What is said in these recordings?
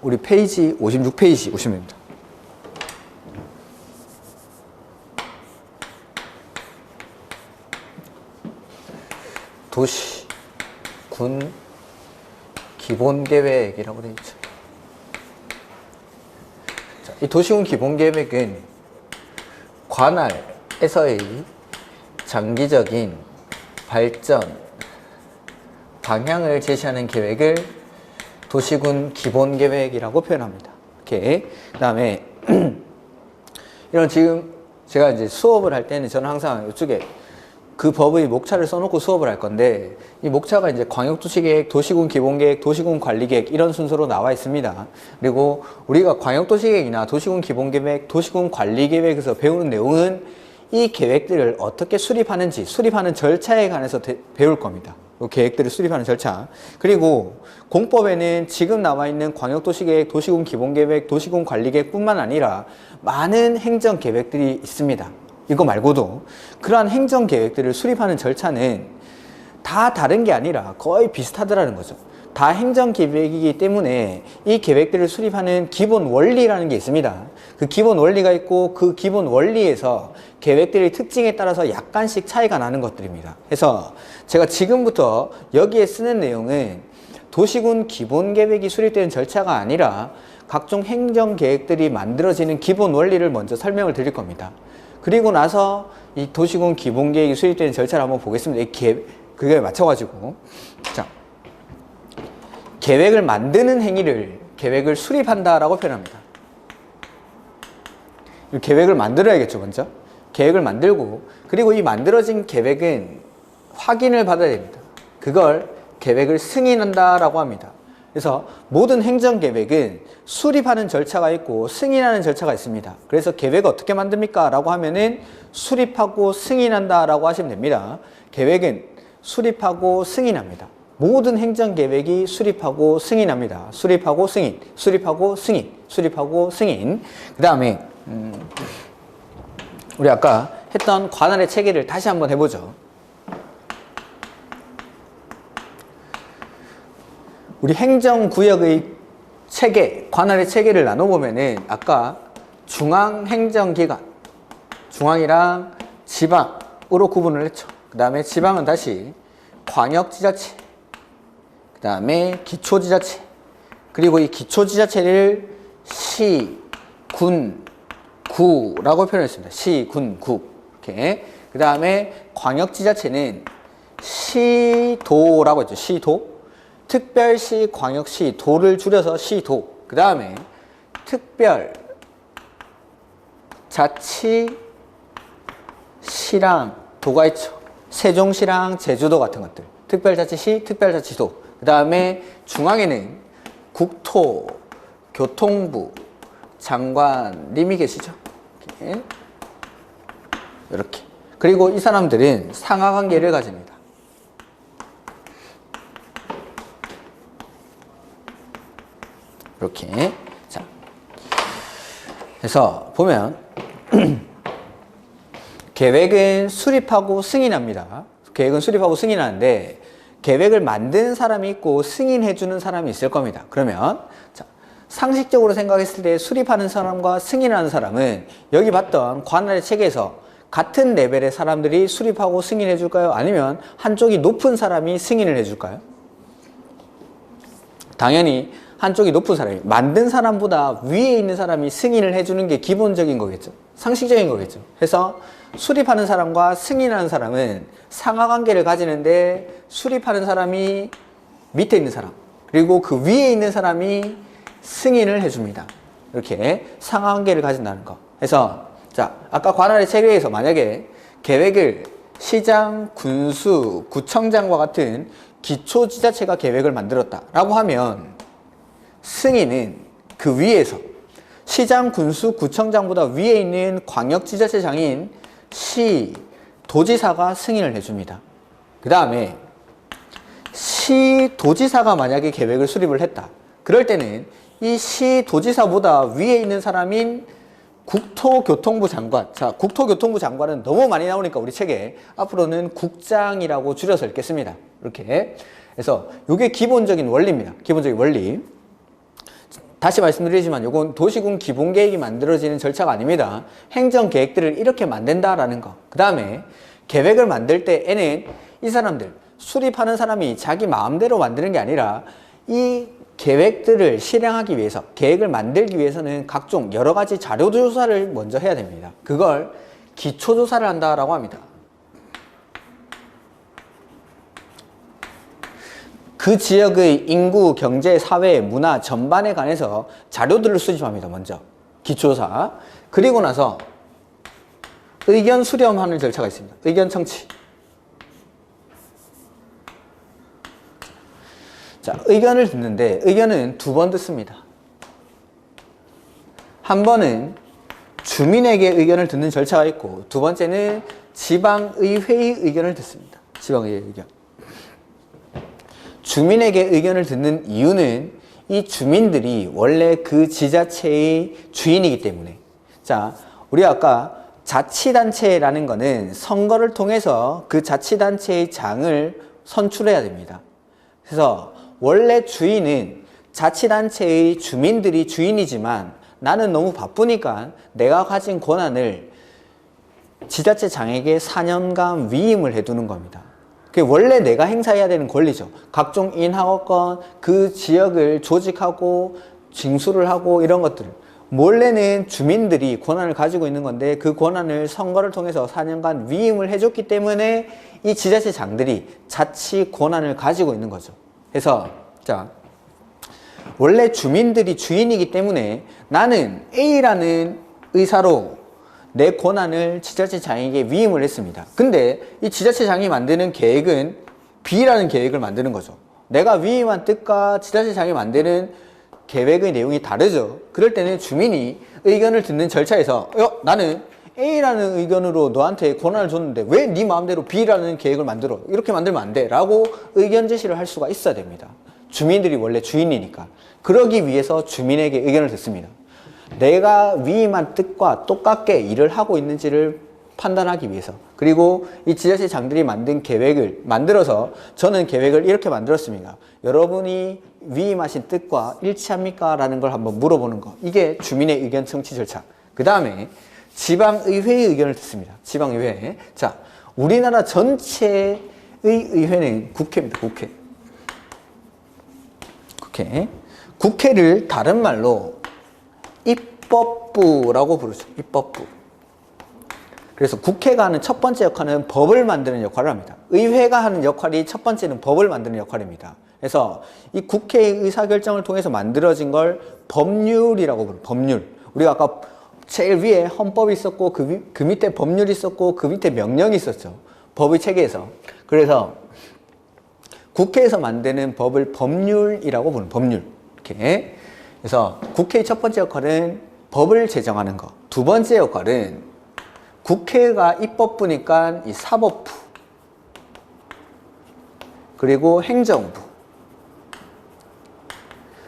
우리 페이지 56페이지 보시면 됩니다. 도시, 군, 기본계획이라고 되어 있죠. 자, 이 도시군 기본계획은 관할에서의 장기적인 발전, 방향을 제시하는 계획을 도시군 기본계획이라고 표현합니다. 이렇게. 그 다음에, 이런 지금 제가 이제 수업을 할 때는 저는 항상 이쪽에 그 법의 목차를 써놓고 수업을 할 건데, 이 목차가 이제 광역도시계획, 도시군 기본계획, 도시군 관리계획 이런 순서로 나와 있습니다. 그리고 우리가 광역도시계획이나 도시군 기본계획, 도시군 관리계획에서 배우는 내용은 이 계획들을 어떻게 수립하는지, 수립하는 절차에 관해서 배울 겁니다. 그 계획들을 수립하는 절차. 그리고 공법에는 지금 나와 있는 광역도시계획, 도시군 기본계획, 도시군 관리계획 뿐만 아니라 많은 행정계획들이 있습니다. 이거 말고도 그러한 행정계획들을 수립하는 절차는 다 다른 게 아니라 거의 비슷하더라는 거죠. 다 행정계획이기 때문에 이 계획들을 수립하는 기본 원리라는 게 있습니다. 그 기본 원리가 있고 그 기본 원리에서 계획들의 특징에 따라서 약간씩 차이가 나는 것들입니다. 그래서 제가 지금부터 여기에 쓰는 내용은 도시군 기본계획이 수립되는 절차가 아니라 각종 행정계획들이 만들어지는 기본 원리를 먼저 설명을 드릴 겁니다. 그리고 나서 이 도시군 기본계획이 수립되는 절차를 한번 보겠습니다. 그거에 맞춰가지고. 자, 계획을 만드는 행위를 계획을 수립한다라고 표현합니다. 계획을 만들어야겠죠, 먼저. 계획을 만들고, 그리고 이 만들어진 계획은 확인을 받아야 됩니다. 그걸 계획을 승인한다라고 합니다. 그래서 모든 행정계획은 수립하는 절차가 있고 승인하는 절차가 있습니다. 그래서 계획을 어떻게 만듭니까? 라고 하면은 수립하고 승인한다 라고 하시면 됩니다. 계획은 수립하고 승인합니다. 모든 행정계획이 수립하고 승인합니다. 수립하고 승인, 수립하고 승인, 수립하고 승인. 그 다음에 우리 아까 했던 관할의 체계를 다시 한번 해보죠. 우리 행정구역의 체계, 관할의 체계를 나눠보면은 아까 중앙행정기관, 중앙이랑 지방으로 구분을 했죠. 그 다음에 지방은 다시 광역지자체, 그 다음에 기초지자체, 그리고 이 기초지자체를 시, 군, 구라고 표현했습니다. 시, 군, 구. 이렇게. 그 다음에 광역지자체는 시도라고 했죠. 시도. 특별시, 광역시, 도를 줄여서 시도. 그 다음에 특별, 자치, 시랑, 도가 있죠. 세종시랑 제주도 같은 것들. 특별자치시, 특별자치도. 그 다음에 중앙에는 국토, 교통부, 장관님이 계시죠. 이렇게. 이렇게. 그리고 이 사람들은 상하관계를 가집니다. 이렇게. 자, 그래서 보면 계획은 수립하고 승인합니다. 계획은 수립하고 승인하는데 계획을 만드는 사람이 있고 승인해주는 사람이 있을 겁니다. 그러면 자, 상식적으로 생각했을 때 수립하는 사람과 승인하는 사람은 여기 봤던 관할의 체계에서 같은 레벨의 사람들이 수립하고 승인해 줄까요? 아니면 한쪽이 높은 사람이 승인을 해 줄까요? 당연히 한쪽이 높은 사람이, 만든 사람보다 위에 있는 사람이 승인을 해주는 게 기본적인 거겠죠. 상식적인 거겠죠. 그래서 수립하는 사람과 승인하는 사람은 상하관계를 가지는데 수립하는 사람이 밑에 있는 사람, 그리고 그 위에 있는 사람이 승인을 해줍니다. 이렇게 상하관계를 가진다는 거. 그래서 자, 아까 관할의 체계에서 만약에 계획을 시장, 군수, 구청장과 같은 기초지자체가 계획을 만들었다라고 하면 승인은 그 위에서 시장, 군수, 구청장보다 위에 있는 광역지자체장인 시, 도지사가 승인을 해줍니다. 그 다음에 시, 도지사가 만약에 계획을 수립을 했다. 그럴 때는 이 시, 도지사보다 위에 있는 사람인 국토교통부 장관. 자, 국토교통부 장관은 너무 많이 나오니까 우리 책에 앞으로는 국장이라고 줄여서 읽겠습니다. 이렇게. 그래서 이게 기본적인 원리입니다. 기본적인 원리. 다시 말씀드리지만 이건 도시군 기본계획이 만들어지는 절차가 아닙니다. 행정계획들을 이렇게 만든다라는 거. 그 다음에 계획을 만들 때에는 이 사람들, 수립하는 사람이 자기 마음대로 만드는 게 아니라 이 계획들을 실행하기 위해서, 계획을 만들기 위해서는 각종 여러 가지 자료 조사를 먼저 해야 됩니다. 그걸 기초조사를 한다라고 합니다. 그 지역의 인구, 경제, 사회, 문화 전반에 관해서 자료들을 수집합니다. 먼저 기초조사. 그리고 나서 의견 수렴하는 절차가 있습니다. 의견 청취. 자, 의견을 듣는데 의견은 두 번 듣습니다. 한 번은 주민에게 의견을 듣는 절차가 있고, 두 번째는 지방의회의 의견을 듣습니다. 지방의회 의견. 주민에게 의견을 듣는 이유는 이 주민들이 원래 그 지자체의 주인이기 때문에. 자, 우리 아까 자치단체라는 거는 선거를 통해서 그 자치단체의 장을 선출해야 됩니다. 그래서 원래 주인은 자치단체의 주민들이 주인이지만 나는 너무 바쁘니까 내가 가진 권한을 지자체장에게 4년간 위임을 해두는 겁니다. 그게 원래 내가 행사해야 되는 권리죠. 각종 인하권, 그 지역을 조직하고 징수를 하고 이런 것들. 원래는 주민들이 권한을 가지고 있는 건데 그 권한을 선거를 통해서 4년간 위임을 해줬기 때문에 이 지자체장들이 자치 권한을 가지고 있는 거죠. 그래서 자, 원래 주민들이 주인이기 때문에 나는 A라는 의사로 내 권한을 지자체장에게 위임을 했습니다. 근데 이 지자체장이 만드는 계획은 B라는 계획을 만드는 거죠. 내가 위임한 뜻과 지자체장이 만드는 계획의 내용이 다르죠. 그럴 때는 주민이 의견을 듣는 절차에서 나는 A라는 의견으로 너한테 권한을 줬는데 왜 네 마음대로 B라는 계획을 만들어? 이렇게 만들면 안 돼. 라고 의견 제시를 할 수가 있어야 됩니다. 주민들이 원래 주인이니까. 그러기 위해서 주민에게 의견을 듣습니다. 내가 위임한 뜻과 똑같게 일을 하고 있는지를 판단하기 위해서. 그리고 이 지자체장들이 만든 계획을 만들어서 저는 계획을 이렇게 만들었습니다. 여러분이 위임하신 뜻과 일치합니까? 라는 걸 한번 물어보는 거. 이게 주민의 의견 청취 절차. 그 다음에 지방의회의 의견을 듣습니다. 지방의회. 자, 우리나라 전체의 의회는 국회입니다. 국회. 국회. 국회를 다른 말로 입법부라고 부르죠. 입법부. 그래서 국회가 하는 첫 번째 역할은 법을 만드는 역할을 합니다. 의회가 하는 역할이 첫 번째는 법을 만드는 역할입니다. 그래서 이 국회의 의사결정을 통해서 만들어진 걸 법률이라고 부르죠. 법률. 우리가 아까 제일 위에 헌법이 있었고 그 밑에 법률이 있었고 그 밑에 명령이 있었죠. 법의 체계에서. 그래서 국회에서 만드는 법을 법률이라고 부르는 법률. 이렇게. 그래서 국회의 첫 번째 역할은 법을 제정하는 거. 두 번째 역할은 국회가 입법부니까 이 사법부. 그리고 행정부.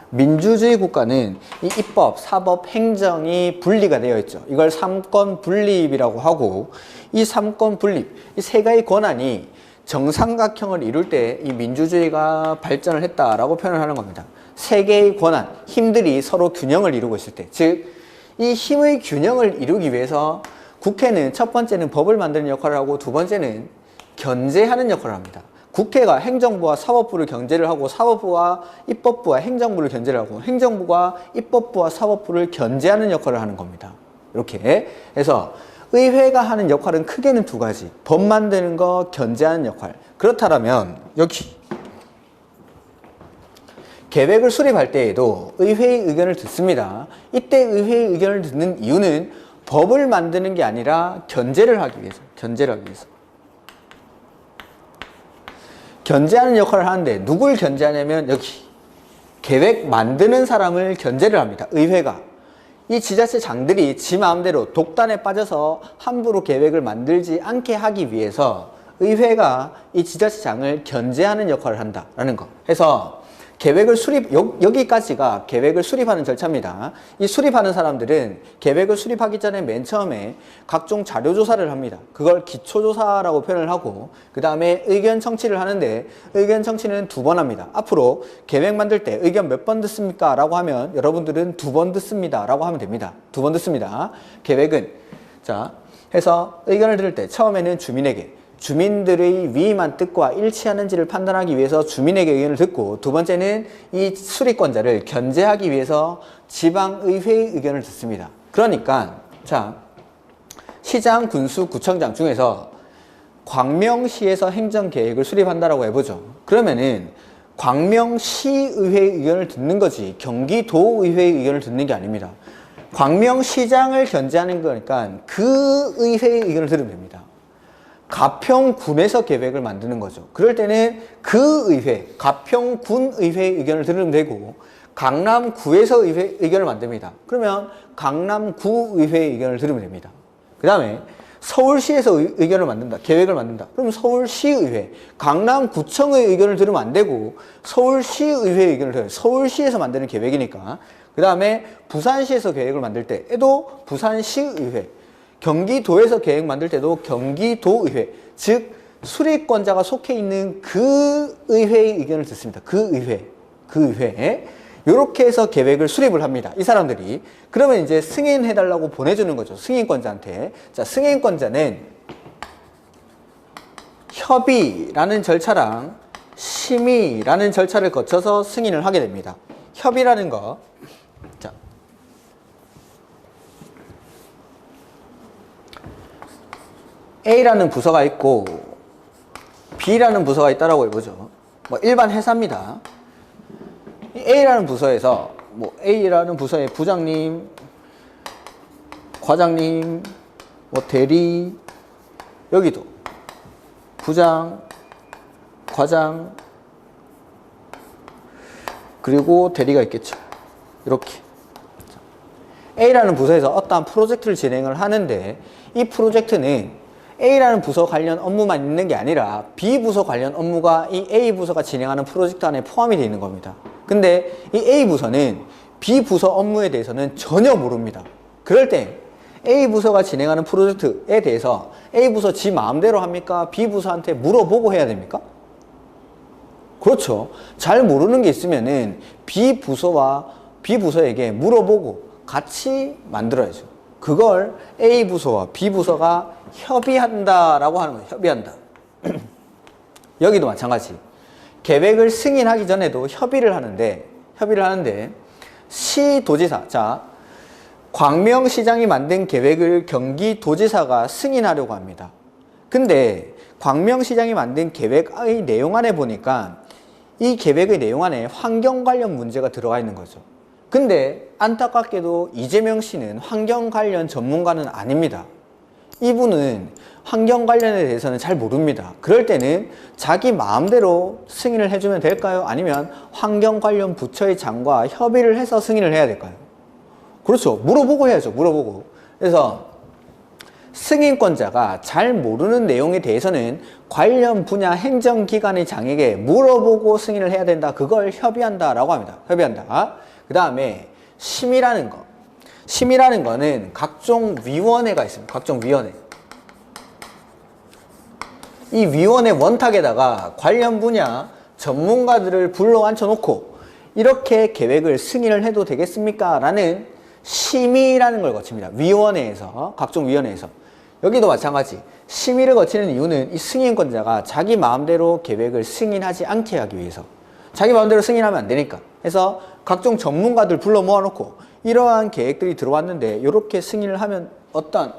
민주주의 국가는 이 입법, 사법, 행정이 분리가 되어 있죠. 이걸 삼권 분립이라고 하고, 이 삼권 분립, 이 세 가지 권한이 정삼각형을 이룰 때 이 민주주의가 발전을 했다라고 표현을 하는 겁니다. 세 개의 권한, 힘들이 서로 균형을 이루고 있을 때, 즉 이 힘의 균형을 이루기 위해서 국회는 첫 번째는 법을 만드는 역할을 하고 두 번째는 견제하는 역할을 합니다. 국회가 행정부와 사법부를 견제를 하고 사법부와 입법부와 행정부를 견제를 하고 행정부가 입법부와 사법부를 견제하는 역할을 하는 겁니다. 이렇게 해서 의회가 하는 역할은 크게는 두 가지. 법 만드는 거, 견제하는 역할. 그렇다면 여기 계획을 수립할 때에도 의회의 의견을 듣습니다. 이때 의회의 의견을 듣는 이유는 법을 만드는 게 아니라 견제를 하기 위해서. 견제를 하기 위해서. 견제하는 역할을 하는데 누굴 견제하냐면 여기 계획 만드는 사람을 견제를 합니다. 의회가. 이 지자체장들이 지 마음대로 독단에 빠져서 함부로 계획을 만들지 않게 하기 위해서 의회가 이 지자체장을 견제하는 역할을 한다라는 거. 해서 계획을 여기까지가 계획을 수립하는 절차입니다. 이 수립하는 사람들은 계획을 수립하기 전에 맨 처음에 각종 자료 조사를 합니다. 그걸 기초조사라고 표현을 하고, 그 다음에 의견 청취를 하는데, 의견 청취는 2번 합니다. 앞으로 계획 만들 때 의견 몇 번 듣습니까? 라고 하면 여러분들은 2번 듣습니다. 라고 하면 됩니다. 2번 듣습니다. 계획은, 자, 해서 의견을 들을 때 처음에는 주민들의 위임한 뜻과 일치하는지를 판단하기 위해서 주민에게 의견을 듣고, 2번째는 이 수리권자를 견제하기 위해서 지방의회의 의견을 듣습니다. 그러니까 자, 시장, 군수, 구청장 중에서 광명시에서 행정계획을 수립한다라고 해보죠. 그러면은 광명시의회의 의견을 듣는 거지 경기도의회의 의견을 듣는 게 아닙니다. 광명시장을 견제하는 거니까 그 의회의 의견을 들으면 됩니다. 가평군에서 계획을 만드는 거죠. 그럴 때는 그 의회, 가평군의회의 의견을 들으면 되고, 강남구에서 의견을 만듭니다. 그러면 강남구의회의 의견을 들으면 됩니다. 그 다음에 서울시에서 의견을 만든다, 계획을 만든다. 그럼 서울시의회, 강남구청의 의견을 들으면 안 되고 서울시의회의 의견을 들어요. 서울시에서 만드는 계획이니까. 그 다음에 부산시에서 계획을 만들 때에도 부산시의회, 경기도에서 계획 만들 때도 경기도의회, 즉 수립권자가 속해 있는 그 의회의 의견을 듣습니다. 그 의회. 이렇게 해서 계획을 수립을 합니다. 이 사람들이. 그러면 이제 승인해달라고 보내주는 거죠. 승인권자한테. 자, 승인권자는 협의라는 절차랑 심의라는 절차를 거쳐서 승인을 하게 됩니다. 협의라는 거. 자, A라는 부서가 있고 B라는 부서가 있다라고 해보죠. 뭐 일반 회사입니다. A라는 부서에서 뭐 A라는 부서의 부장님, 과장님, 뭐 대리, 여기도 부장, 과장, 그리고 대리가 있겠죠. 이렇게 A라는 부서에서 어떠한 프로젝트를 진행을 하는데, 이 프로젝트는 A라는 부서 관련 업무만 있는 게 아니라 B 부서 관련 업무가 이 A 부서가 진행하는 프로젝트 안에 포함이 되어 있는 겁니다. 근데 이 A 부서는 B 부서 업무에 대해서는 전혀 모릅니다. 그럴 때 A 부서가 진행하는 프로젝트에 대해서 A 부서 지 마음대로 합니까? B 부서한테 물어보고 해야 됩니까? 그렇죠. 잘 모르는 게 있으면은 B 부서에게 물어보고 같이 만들어야죠. 그걸 A 부서와 B 부서가 협의한다라고 하는 거예요. 협의한다. 여기도 마찬가지. 계획을 승인하기 전에도 협의를 하는데 시도지사, 자, 광명시장이 만든 계획을 경기도지사가 승인하려고 합니다. 근데 광명시장이 만든 계획의 내용 안에 보니까 이 계획의 내용 안에 환경 관련 문제가 들어가 있는 거죠. 근데 안타깝게도 이재명 씨는 환경 관련 전문가는 아닙니다. 이분은 환경 관련에 대해서는 잘 모릅니다. 그럴 때는 자기 마음대로 승인을 해주면 될까요? 아니면 환경 관련 부처의 장과 협의를 해서 승인을 해야 될까요? 그렇죠. 물어보고 해야죠. 물어보고. 그래서 승인권자가 잘 모르는 내용에 대해서는 관련 분야 행정기관의 장에게 물어보고 승인을 해야 된다. 그걸 협의한다라고 합니다. 협의한다. 그 다음에 심의라는 거. 심의라는 거는 각종 위원회가 있습니다. 각종 위원회. 이 위원회 원탁에다가 관련 분야 전문가들을 불러 앉혀놓고 이렇게 계획을 승인을 해도 되겠습니까? 라는 심의라는 걸 거칩니다. 위원회에서, 각종 위원회에서. 여기도 마찬가지. 심의를 거치는 이유는 이 승인권자가 자기 마음대로 계획을 승인하지 않게 하기 위해서. 자기 마음대로 승인하면 안 되니까. 그래서 각종 전문가들 불러 모아놓고 이러한 계획들이 들어왔는데 이렇게 승인을 하면 어떤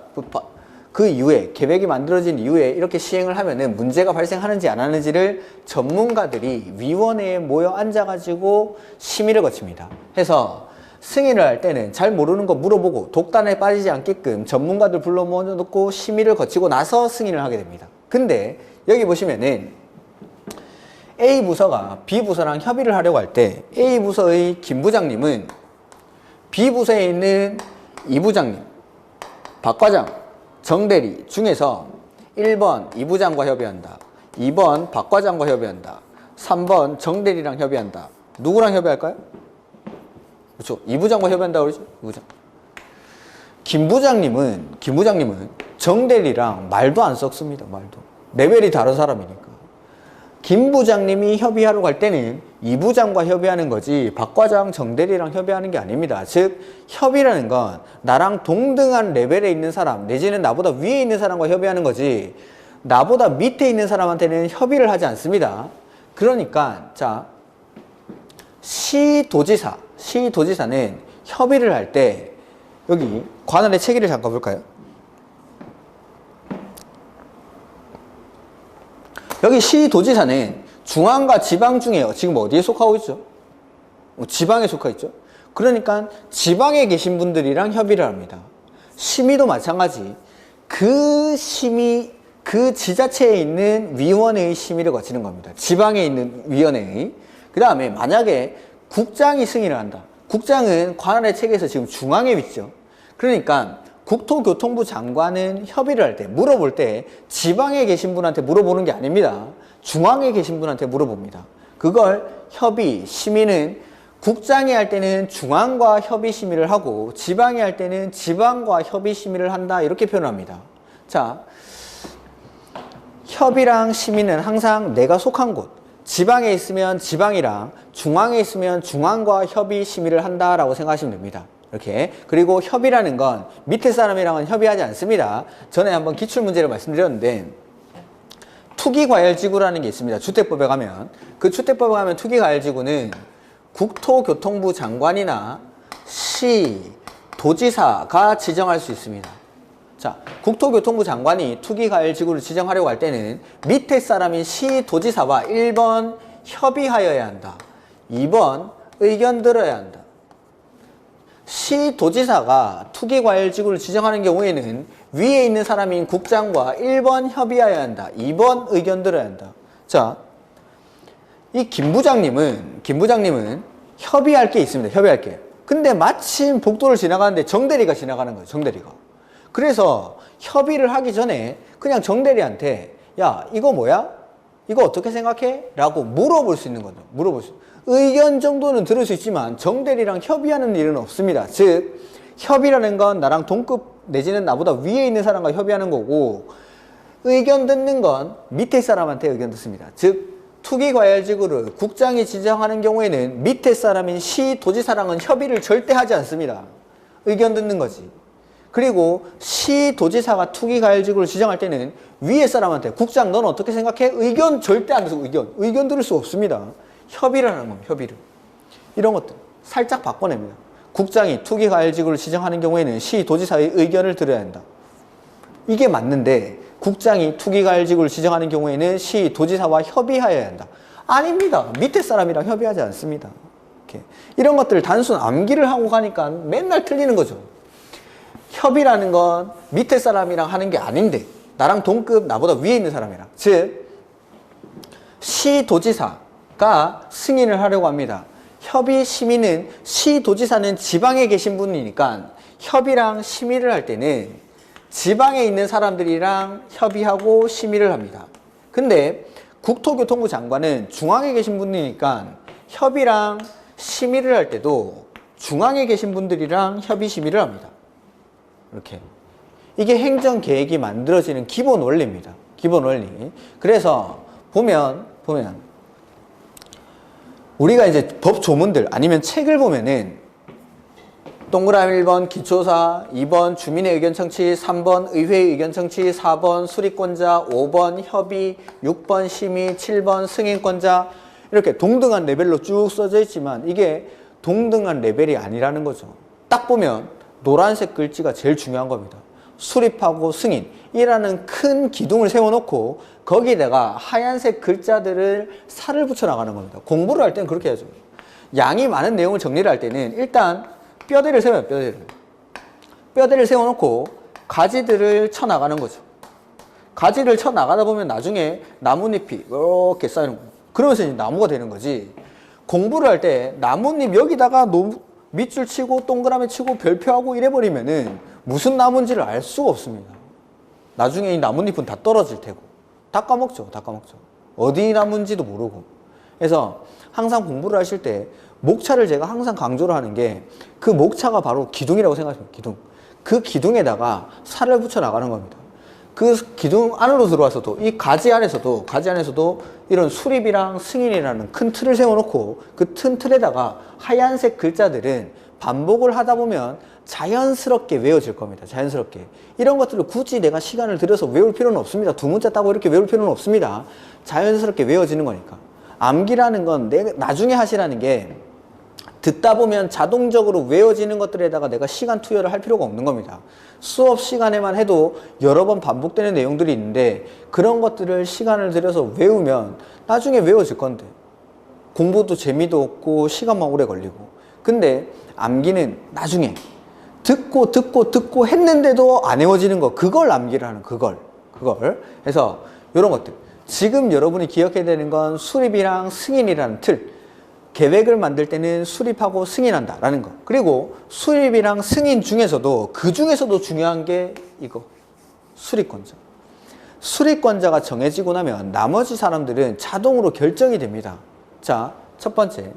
그 이후에 계획이 만들어진 이후에 이렇게 시행을 하면은 문제가 발생하는지 안 하는지를 전문가들이 위원회에 모여 앉아가지고 심의를 거칩니다. 해서 승인을 할 때는 잘 모르는 거 물어보고 독단에 빠지지 않게끔 전문가들 불러 모아놓고 심의를 거치고 나서 승인을 하게 됩니다. 근데 여기 보시면은 A 부서가 B 부서랑 협의를 하려고 할 때 A 부서의 김 부장님은 B 부서에 있는 이 부장님, 박 과장, 정대리 중에서 1번 이 부장과 협의한다. 2번 박 과장과 협의한다. 3번 정대리랑 협의한다. 누구랑 협의할까요? 그렇죠. 이 부장과 협의한다고 그러죠. 이 부장. 김 부장님은 정대리랑 말도 안 섞습니다. 말도. 레벨이 다른 사람이니까. 김 부장님이 협의하러 갈 때는 이 부장과 협의하는 거지 박 과장, 정대리랑 협의하는 게 아닙니다. 즉 협의라는 건 나랑 동등한 레벨에 있는 사람 내지는 나보다 위에 있는 사람과 협의하는 거지 나보다 밑에 있는 사람한테는 협의를 하지 않습니다. 그러니까 자 시도지사는 협의를 할 때 여기 관할의 체계를 잠깐 볼까요? 여기 시도지사는 중앙과 지방 중에 지금 어디에 속하고 있죠? 지방에 속하 있죠. 그러니까 지방에 계신 분들이랑 협의를 합니다. 심의도 마찬가지. 그 지자체에 있는 위원회의 심의를 거치는 겁니다. 지방에 있는 위원회의. 그 다음에 만약에 국장이 승인을 한다. 국장은 관할의 체계에서 지금 중앙에 있죠. 그러니까 국토교통부 장관은 협의를 할 때, 물어볼 때 지방에 계신 분한테 물어보는 게 아닙니다. 중앙에 계신 분한테 물어봅니다. 그걸 협의, 심의는 국장이 할 때는 중앙과 협의 심의를 하고 지방이 할 때는 지방과 협의 심의를 한다. 이렇게 표현합니다. 자, 협의랑 심의는 항상 내가 속한 곳, 지방에 있으면 지방이랑 중앙에 있으면 중앙과 협의 심의를 한다라고 생각하시면 됩니다. 이렇게. 그리고 협의라는 건 밑에 사람이랑은 협의하지 않습니다. 전에 한번 기출문제를 말씀드렸는데 투기과열지구라는 게 있습니다. 주택법에 가면 그 주택법에 가면 투기과열지구는 국토교통부 장관이나 시, 도지사가 지정할 수 있습니다. 자, 국토교통부 장관이 투기과열지구를 지정하려고 할 때는 밑에 사람인 시, 도지사와 1번 협의하여야 한다. 2번 의견 들어야 한다. 시, 도지사가 투기과열지구를 지정하는 경우에는 위에 있는 사람인 국장과 1번 협의해야 한다. 2번 의견 들어야 한다. 자, 이 김 부장님은 협의할 게 있습니다. 협의할 게. 근데 마침 복도를 지나가는데 정대리가 지나가는 거예요. 정대리가. 그래서 협의를 하기 전에 그냥 정대리한테 야, 이거 뭐야? 이거 어떻게 생각해? 라고 물어볼 수 있는 거죠. 물어볼 수. 의견 정도는 들을 수 있지만 정대리랑 협의하는 일은 없습니다. 즉 협의라는 건 나랑 동급 내지는 나보다 위에 있는 사람과 협의하는 거고 의견 듣는 건 밑에 사람한테 의견 듣습니다. 즉 투기과열지구를 국장이 지정하는 경우에는 밑에 사람인 시, 도지사랑은 협의를 절대 하지 않습니다. 의견 듣는 거지. 그리고 시, 도지사가 투기과열지구를 지정할 때는 위에 사람한테 국장 넌 어떻게 생각해? 의견 절대 안 들어. 의견 들을 수 없습니다. 협의를 하는 겁니다. 협의를. 이런 것들 살짝 바꿔냅니다. 국장이 투기과열지구를 지정하는 경우에는 시, 도지사의 의견을 들어야 한다. 이게 맞는데 국장이 투기과열지구를 지정하는 경우에는 시, 도지사와 협의해야 한다. 아닙니다. 밑에 사람이랑 협의하지 않습니다. 이렇게. 이런 것들을 단순 암기를 하고 가니까 맨날 틀리는 거죠. 협의라는 건 밑에 사람이랑 하는 게 아닌데 나랑 동급 나보다 위에 있는 사람이랑 즉 시, 도지사가 승인을 하려고 합니다. 협의, 심의는 시, 도지사는 지방에 계신 분이니까 협의랑 심의를 할 때는 지방에 있는 사람들이랑 협의하고 심의를 합니다. 근데 국토교통부 장관은 중앙에 계신 분이니까 협의랑 심의를 할 때도 중앙에 계신 분들이랑 협의, 심의를 합니다. 이렇게. 이게 행정계획이 만들어지는 기본 원리입니다. 기본 원리. 그래서 보면 우리가 이제 법 조문들 아니면 책을 보면은 동그라미 1번 기초사, 2번 주민의 의견 청취, 3번 의회의 의견 청취, 4번 수리권자, 5번 협의, 6번 심의, 7번 승인권자 이렇게 동등한 레벨로 쭉 써져 있지만 이게 동등한 레벨이 아니라는 거죠. 딱 보면 노란색 글씨가 제일 중요한 겁니다. 수립하고 승인이라는 큰 기둥을 세워놓고 거기다가 하얀색 글자들을 살을 붙여 나가는 겁니다. 공부를 할 때는 그렇게 해야죠. 양이 많은 내용을 정리를 할 때는 일단 뼈대를 세워요. 뼈대를 세워놓고 가지들을 쳐 나가는 거죠. 가지를 쳐 나가다 보면 나중에 나뭇잎이 이렇게 쌓이는 거예요. 그러면서 이제 나무가 되는 거지. 공부를 할 때 나뭇잎 여기다가 밑줄 치고 동그라미 치고 별표하고 이래버리면은 무슨 나무인지를 알 수가 없습니다. 나중에 이 나뭇잎은 다 떨어질 테고 다 까먹죠. 어디 나무인지도 모르고 그래서 항상 공부를 하실 때 목차를 제가 항상 강조를 하는 게 그 목차가 바로 기둥이라고 생각하시면 기둥. 그 기둥에다가 살을 붙여 나가는 겁니다. 그 기둥 안으로 들어와서도 이 가지 안에서도 이런 수립이랑 승인이라는 큰 틀을 세워놓고 그 큰 틀에다가 하얀색 글자들은 반복을 하다 보면 자연스럽게 외워질 겁니다. 자연스럽게. 이런 것들을 굳이 내가 시간을 들여서 외울 필요는 없습니다. 두 문자 따고 이렇게 외울 필요는 없습니다. 자연스럽게 외워지는 거니까. 암기라는 건 나중에 하시라는 게 듣다 보면 자동적으로 외워지는 것들에다가 내가 시간 투여를 할 필요가 없는 겁니다. 수업 시간에만 해도 여러 번 반복되는 내용들이 있는데 그런 것들을 시간을 들여서 외우면 나중에 외워질 건데 공부도 재미도 없고 시간만 오래 걸리고. 근데 암기는 나중에 듣고 했는데도 안 외워지는 거, 그걸 암기를 하는 그걸. 그래서 이런 것들. 지금 여러분이 기억해야 되는 건 수립이랑 승인이라는 틀. 계획을 만들 때는 수립하고 승인한다 라는 거. 그리고 수립이랑 승인 중에서도 그 중에서도 중요한 게 이거. 수립권자. 수립권자가 정해지고 나면 나머지 사람들은 자동으로 결정이 됩니다. 자, 첫 번째.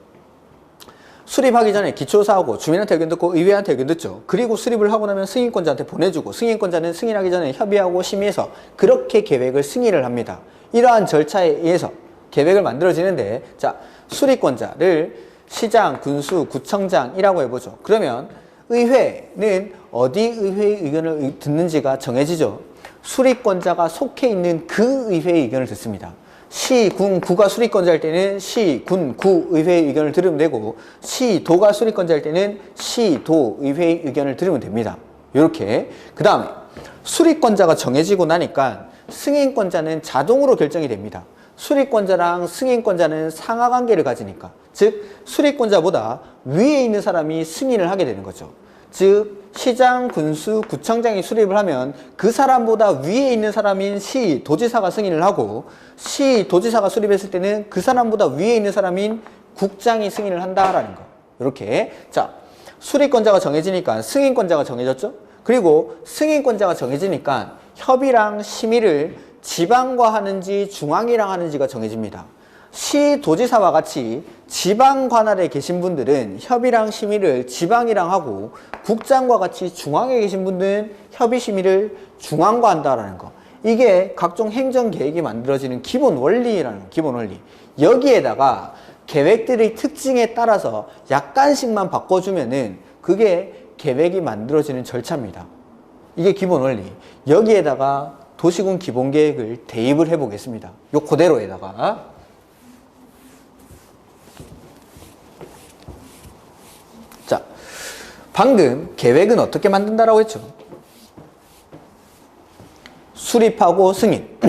수립하기 전에 기초사하고 주민한테 의견 듣고 의회한테 의견 듣죠. 그리고 수립을 하고 나면 승인권자한테 보내주고 승인권자는 승인하기 전에 협의하고 심의해서 그렇게 계획을 승인을 합니다. 이러한 절차에 의해서 계획을 만들어지는데, 자, 수립권자를 시장, 군수, 구청장이라고 해보죠. 그러면 의회는 어디 의회의 의견을 듣는지가 정해지죠. 수립권자가 속해 있는 그 의회의 의견을 듣습니다. 시, 군, 구가 수립권자일 때는 시, 군, 구 의회의 의견을 들으면 되고, 시, 도가 수립권자일 때는 시, 도 의회의 의견을 들으면 됩니다. 이렇게. 그 다음에 수립권자가 정해지고 나니까 승인권자는 자동으로 결정이 됩니다. 수립권자랑 승인권자는 상하관계를 가지니까, 즉 수립권자보다 위에 있는 사람이 승인을 하게 되는 거죠. 즉 시장, 군수, 구청장이 수립을 하면 그 사람보다 위에 있는 사람인 시, 도지사가 승인을 하고, 시, 도지사가 수립했을 때는 그 사람보다 위에 있는 사람인 국장이 승인을 한다라는 거. 이렇게. 자, 수립권자가 정해지니까 승인권자가 정해졌죠. 그리고 승인권자가 정해지니까 협의랑 심의를 지방과 하는지 중앙이랑 하는지가 정해집니다. 시, 도지사와 같이 지방 관할에 계신 분들은 협의랑 심의를 지방이랑 하고, 국장과 같이 중앙에 계신 분들은 협의 심의를 중앙과 한다라는 거. 이게 각종 행정 계획이 만들어지는 기본 원리라는 거, 기본 원리. 여기에다가 계획들의 특징에 따라서 약간씩만 바꿔주면은 그게 계획이 만들어지는 절차입니다. 이게 기본 원리. 여기에다가 도시군 기본계획을 대입을 해보겠습니다. 요 그대로에다가. 자, 방금 계획은 어떻게 만든다라고 했죠? 수립하고 승인.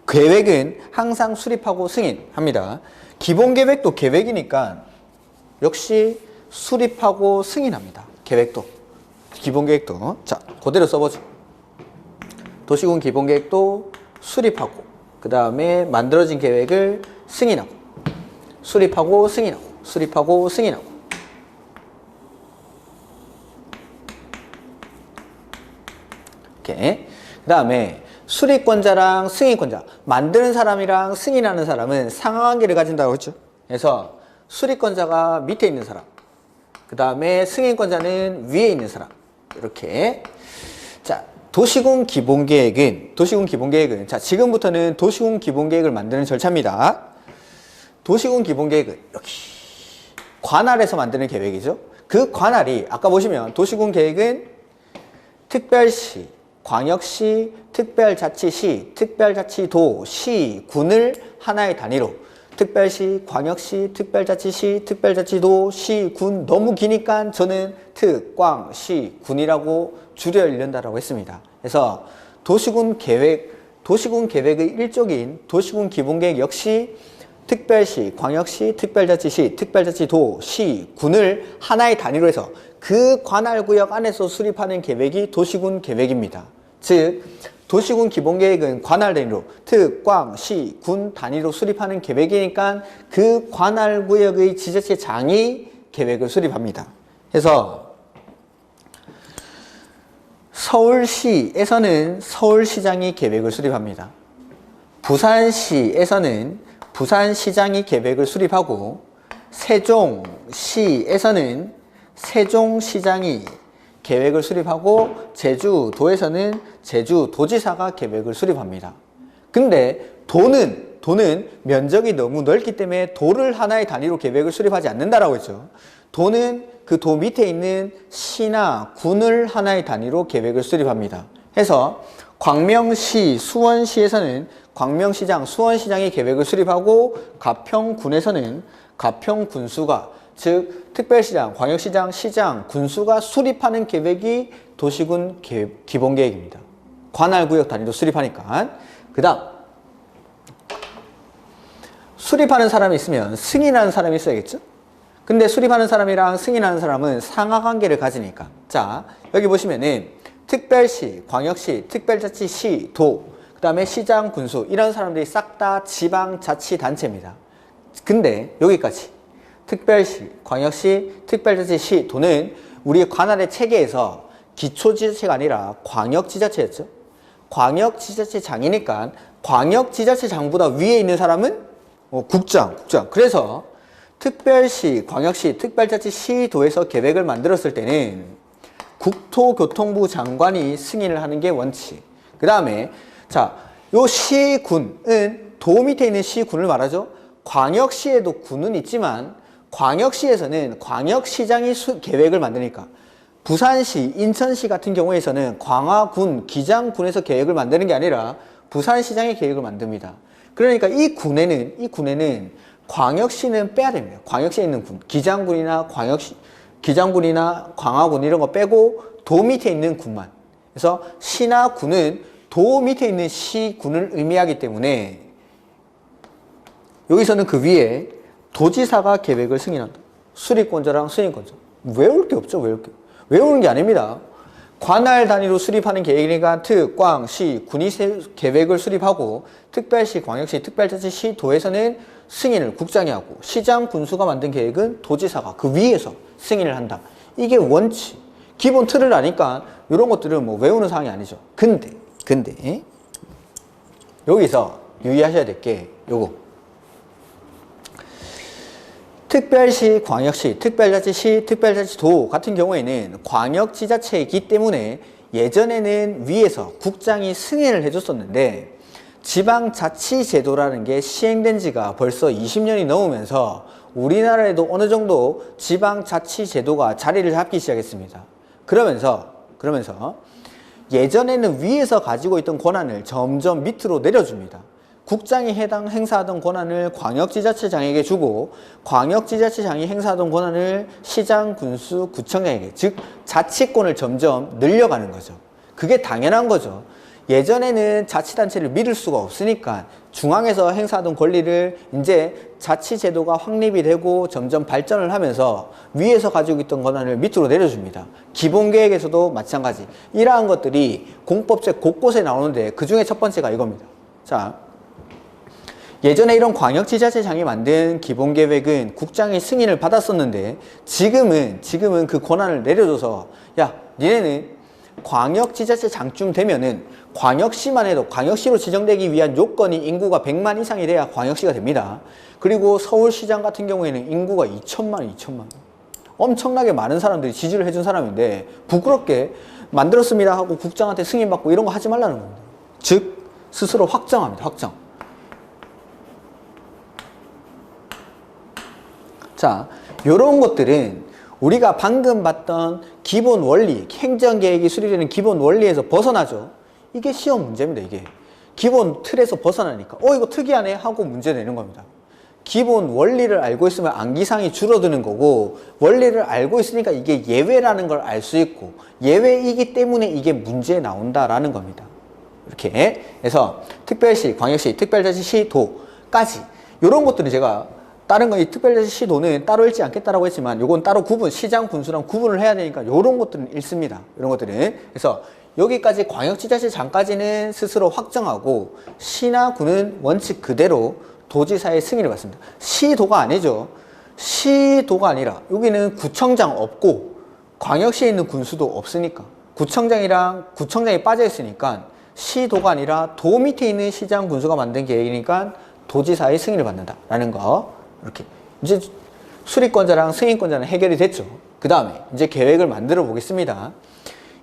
계획은 항상 수립하고 승인합니다. 기본계획도 계획이니까 역시 수립하고 승인합니다. 계획도. 기본계획도. 자, 그대로 써보죠. 도시군 기본계획도 수립하고, 그 다음에 만들어진 계획을 승인하고, 수립하고 승인하고, 수립하고 승인하고. 이렇게. 그 다음에 수립권자랑 승인권자, 만드는 사람이랑 승인하는 사람은 상하관계를 가진다고 했죠. 그래서 수립권자가 밑에 있는 사람, 그 다음에 승인권자는 위에 있는 사람. 이렇게. 자, 도시군 기본계획은 자, 지금부터는 도시군 기본계획을 만드는 절차입니다. 도시군 기본계획은 여기 관할에서 만드는 계획이죠. 그 관할이 아까 보시면 도시군 계획은 특별시, 광역시, 특별자치시, 특별자치도, 시, 군을 하나의 단위로, 특별시, 광역시, 특별자치시, 특별자치도, 시, 군, 너무 기니까 저는 특, 광, 시, 군이라고 줄여 읽는다라고 했습니다. 그래서 도시군 계획의 일종인 도시군 기본계획 역시 특별시, 광역시, 특별자치시, 특별자치도, 시, 군을 하나의 단위로 해서 그 관할구역 안에서 수립하는 계획이 도시군 계획입니다. 즉 도시군 기본계획은 관할 단위로 특, 광, 시, 군 단위로 수립하는 계획이니까 그 관할구역의 지자체장이 계획을 수립합니다. 그래서 서울시에서는 서울시장이 계획을 수립합니다. 부산시에서는 부산시장이 계획을 수립하고 세종시에서는 세종시장이 계획을 수립하고 제주도에서는 제주도지사가 계획을 수립합니다. 근데 도는 면적이 너무 넓기 때문에 도를 하나의 단위로 계획을 수립하지 않는다라고 했죠. 도는 그 도 밑에 있는 시나 군을 하나의 단위로 계획을 수립합니다. 해서 광명시, 수원시에서는 광명시장, 수원시장이 계획을 수립하고 가평군에서는 가평군수가, 즉 특별시장, 광역시장, 시장, 군수가 수립하는 계획이 도시군 기본계획입니다. 관할구역 단위로 수립하니까. 그 다음 수립하는 사람이 있으면 승인하는 사람이 있어야겠죠? 근데 수립하는 사람이랑 승인하는 사람은 상하관계를 가지니까. 자, 여기 보시면은 특별시, 광역시, 특별자치시, 도, 그 다음에 시장, 군수, 이런 사람들이 싹 다 지방자치단체입니다. 근데 여기까지 특별시, 광역시, 특별자치시, 도는 우리 관할의 체계에서 기초지자체가 아니라 광역지자체였죠. 광역지자체장이니까 광역지자체장보다 위에 있는 사람은 국장. 그래서 특별시, 광역시, 특별자치시, 도에서 계획을 만들었을 때는 국토교통부 장관이 승인을 하는 게 원칙. 그 다음에 자, 요 시군은 도 밑에 있는 시군을 말하죠. 광역시에도 군은 있지만 광역시에서는 광역시장이 계획을 만드니까 부산시, 인천시 같은 경우에서는 광화군, 기장군에서 계획을 만드는 게 아니라 부산시장이 계획을 만듭니다. 그러니까 이 군에는 광역시는 빼야 됩니다. 광역시에 있는 군, 기장군이나 기장군이나 광화군 이런 거 빼고 도 밑에 있는 군만. 그래서 시나 군은 도 밑에 있는 시군을 의미하기 때문에 여기서는 그 위에 도지사가 계획을 승인한다. 수립권자랑 승인권자. 외울 게 없죠. 외우는 게 아닙니다. 관할 단위로 수립하는 계획이니까 특, 광, 시, 군이 계획을 수립하고 특별시, 광역시, 특별자치시, 도에서는 승인을 국장이 하고 시장, 군수가 만든 계획은 도지사가 그 위에서 승인을 한다. 이게 원칙. 기본 틀을 아니까 이런 것들은 뭐 외우는 사항이 아니죠. 근데 여기서 유의하셔야 될 게 요거. 특별시, 광역시, 특별자치시, 특별자치도 같은 경우에는 광역지자체이기 때문에 예전에는 위에서 국장이 승인을 해줬었는데 지방자치제도라는 게 시행된 지가 벌써 20년이 넘으면서 우리나라에도 어느 정도 지방자치제도가 자리를 잡기 시작했습니다. 그러면서 예전에는 위에서 가지고 있던 권한을 점점 밑으로 내려줍니다. 국장이 행사하던 권한을 광역지자체장에게 주고 광역지자체장이 행사하던 권한을 시장, 군수, 구청장에게, 즉 자치권을 점점 늘려가는 거죠. 그게 당연한 거죠. 예전에는 자치단체를 믿을 수가 없으니까 중앙에서 행사하던 권리를 이제 자치제도가 확립이 되고 점점 발전을 하면서 위에서 가지고 있던 권한을 밑으로 내려줍니다. 기본계획에서도 마찬가지. 이러한 것들이 공법책 곳곳에 나오는데 그 중에 첫 번째가 이겁니다. 자, 예전에 이런 광역지자체장이 만든 기본계획은 국장의 승인을 받았었는데 지금은 그 권한을 내려줘서 야, 니네는 광역지자체장쯤 되면은 광역시만 해도 광역시로 지정되기 위한 요건이 인구가 100만 이상이 돼야 광역시가 됩니다. 그리고 서울시장 같은 경우에는 인구가 2천만. 엄청나게 많은 사람들이 지지를 해준 사람인데 부끄럽게 만들었습니다 하고 국장한테 승인받고 이런 거 하지 말라는 겁니다. 즉 스스로 확정합니다. 확정. 자, 요런 것들은 우리가 방금 봤던 기본 원리, 행정계획이 수립되는 기본 원리에서 벗어나죠. 이게 시험 문제입니다. 이게 기본 틀에서 벗어나니까 이거 특이하네 하고 문제 내는 겁니다. 기본 원리를 알고 있으면 암기상이 줄어드는 거고 원리를 알고 있으니까 이게 예외라는 걸 알 수 있고 예외이기 때문에 이게 문제에 나온다라는 겁니다. 이렇게 해서 특별시, 광역시, 특별자치시, 도까지 이런 것들은 제가 다른 거, 이 특별자치시, 도는 따로 읽지 않겠다라고 했지만 요건 따로 시장, 군수랑 구분을 해야 되니까 요런 것들은 읽습니다. 이런 것들은. 그래서 여기까지 광역지자체장까지는 스스로 확정하고 시나 군은 원칙 그대로 도지사의 승인을 받습니다. 시도가 아니죠. 시도가 아니라 여기는 구청장 없고 광역시에 있는 군수도 없으니까 구청장이 빠져 있으니까 시도가 아니라 도 밑에 있는 시장, 군수가 만든 계획이니까 도지사의 승인을 받는다라는 거. 이렇게 이제 수립권자랑 승인권자는 해결이 됐죠. 그 다음에 이제 계획을 만들어 보겠습니다.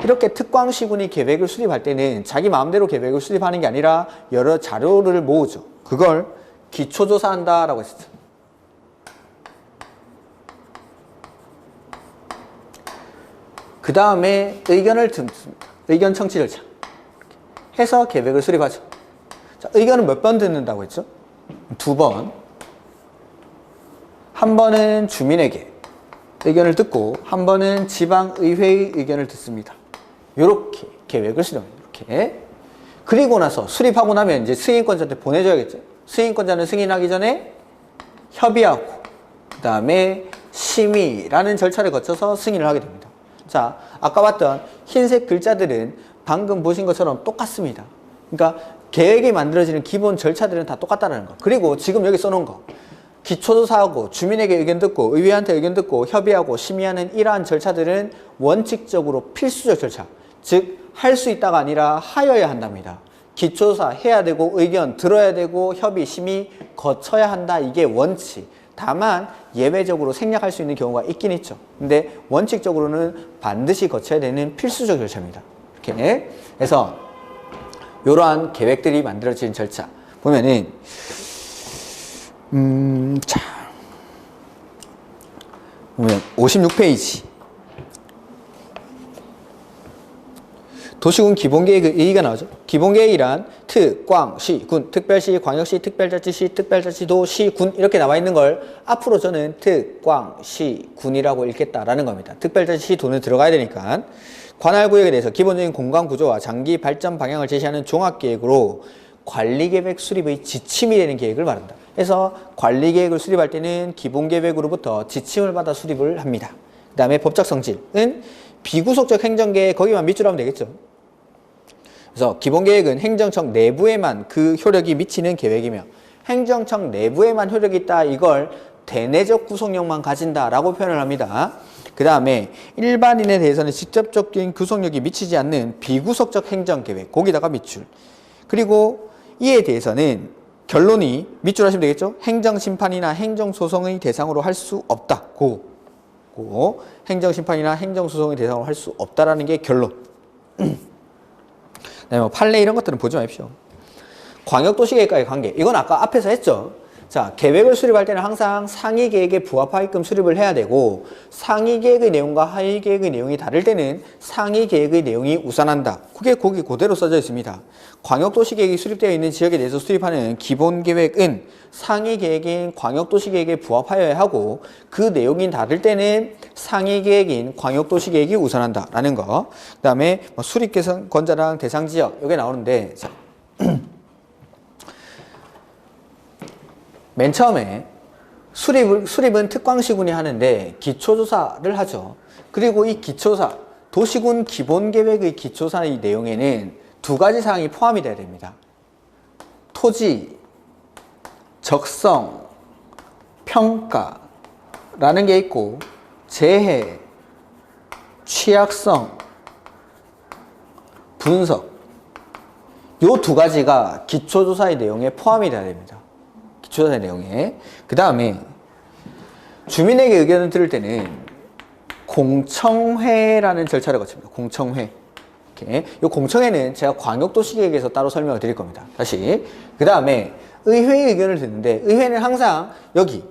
이렇게 특광시군이 계획을 수립할 때는 자기 마음대로 계획을 수립하는 게 아니라 여러 자료를 모으죠. 그걸 기초조사한다라고 했었죠. 그 다음에 의견을 듣습니다. 의견 청취 절차 해서 계획을 수립하죠. 자, 의견은 몇 번 듣는다고 했죠? 2번. 한 번은 주민에게 의견을 듣고 한 번은 지방의회의 의견을 듣습니다. 이렇게 계획을 수립합니다. 이렇게. 그리고 나서 수립하고 나면 이제 승인권자한테 보내줘야겠죠. 승인권자는 승인하기 전에 협의하고 그 다음에 심의라는 절차를 거쳐서 승인을 하게 됩니다. 자, 아까 봤던 흰색 글자들은 방금 보신 것처럼 똑같습니다. 그러니까 계획이 만들어지는 기본 절차들은 다 똑같다는 거. 그리고 지금 여기 써놓은 거. 기초조사하고 주민에게 의견 듣고 의회한테 의견 듣고 협의하고 심의하는 이러한 절차들은 원칙적으로 필수적 절차. 즉, 할 수 있다가 아니라 하여야 한답니다. 기초조사 해야 되고 의견 들어야 되고 협의, 심의 거쳐야 한다. 이게 원칙. 다만 예외적으로 생략할 수 있는 경우가 있긴 있죠. 근데 원칙적으로는 반드시 거쳐야 되는 필수적 절차입니다. 이렇게 해서 이러한 계획들이 만들어진 절차 보면은 자 보면 56페이지 도시군 기본계획의 의의가 나오죠. 기본계획이란 특, 광, 시, 군, 특별시, 광역시, 특별자치시, 특별자치도, 시, 군 이렇게 나와 있는 걸 앞으로 저는 특, 광, 시, 군이라고 읽겠다라는 겁니다. 특별자치시, 도는 들어가야 되니까 관할구역에 대해서 기본적인 공간구조와 장기 발전 방향을 제시하는 종합계획으로 관리계획 수립의 지침이 되는 계획을 말한다. 그래서 관리계획을 수립할 때는 기본계획으로부터 지침을 받아 수립을 합니다. 그 다음에 법적 성질은 비구속적 행정계획 거기만 밑줄 하면 되겠죠. 그래서 기본계획은 행정청 내부에만 그 효력이 미치는 계획이며 행정청 내부에만 효력이 있다. 이걸 대내적 구속력만 가진다라고 표현을 합니다. 그 다음에 일반인에 대해서는 직접적인 구속력이 미치지 않는 비구속적 행정계획 거기다가 밑줄. 그리고 이에 대해서는 결론이 밑줄 하시면 되겠죠. 행정심판이나 행정소송의 대상으로 할 수 없다. 행정심판이나 행정소송의 대상으로 할 수 없다라는 게 결론. 뭐 판례 이런 것들은 보지 마십시오. 광역도시계획과의 관계. 이건 아까 앞에서 했죠. 자, 계획을 수립할 때는 항상 상위 계획에 부합하게끔 수립을 해야 되고 상위 계획의 내용과 하위 계획의 내용이 다를 때는 상위 계획의 내용이 우선한다. 그게 거기 그대로 써져 있습니다. 광역도시계획이 수립되어 있는 지역에 대해서 수립하는 기본계획은 상위 계획인 광역도시계획에 부합하여야 하고 그 내용이 다를 때는 상위 계획인 광역도시계획이 우선한다라는 거. 그 다음에 수립권자랑 대상지역 이게 나오는데 자. 맨 처음에 수립은 특광시군이 하는데 기초조사를 하죠. 그리고 이 기초조사, 도시군 기본계획의 기초조사의 내용에는 두 가지 사항이 포함이 돼야 됩니다. 토지, 적성, 평가라는 게 있고 재해, 취약성, 분석 요 두 가지가 기초조사의 내용에 포함이 돼야 됩니다. 기초조사 내용에. 그 다음에 주민에게 의견을 들을 때는 공청회라는 절차를 거칩니다. 공청회. 이렇게. 이 공청회는 제가 광역도시계획에서 따로 설명을 드릴 겁니다. 다시. 그 다음에 의회의 의견을 듣는데 의회는 항상 여기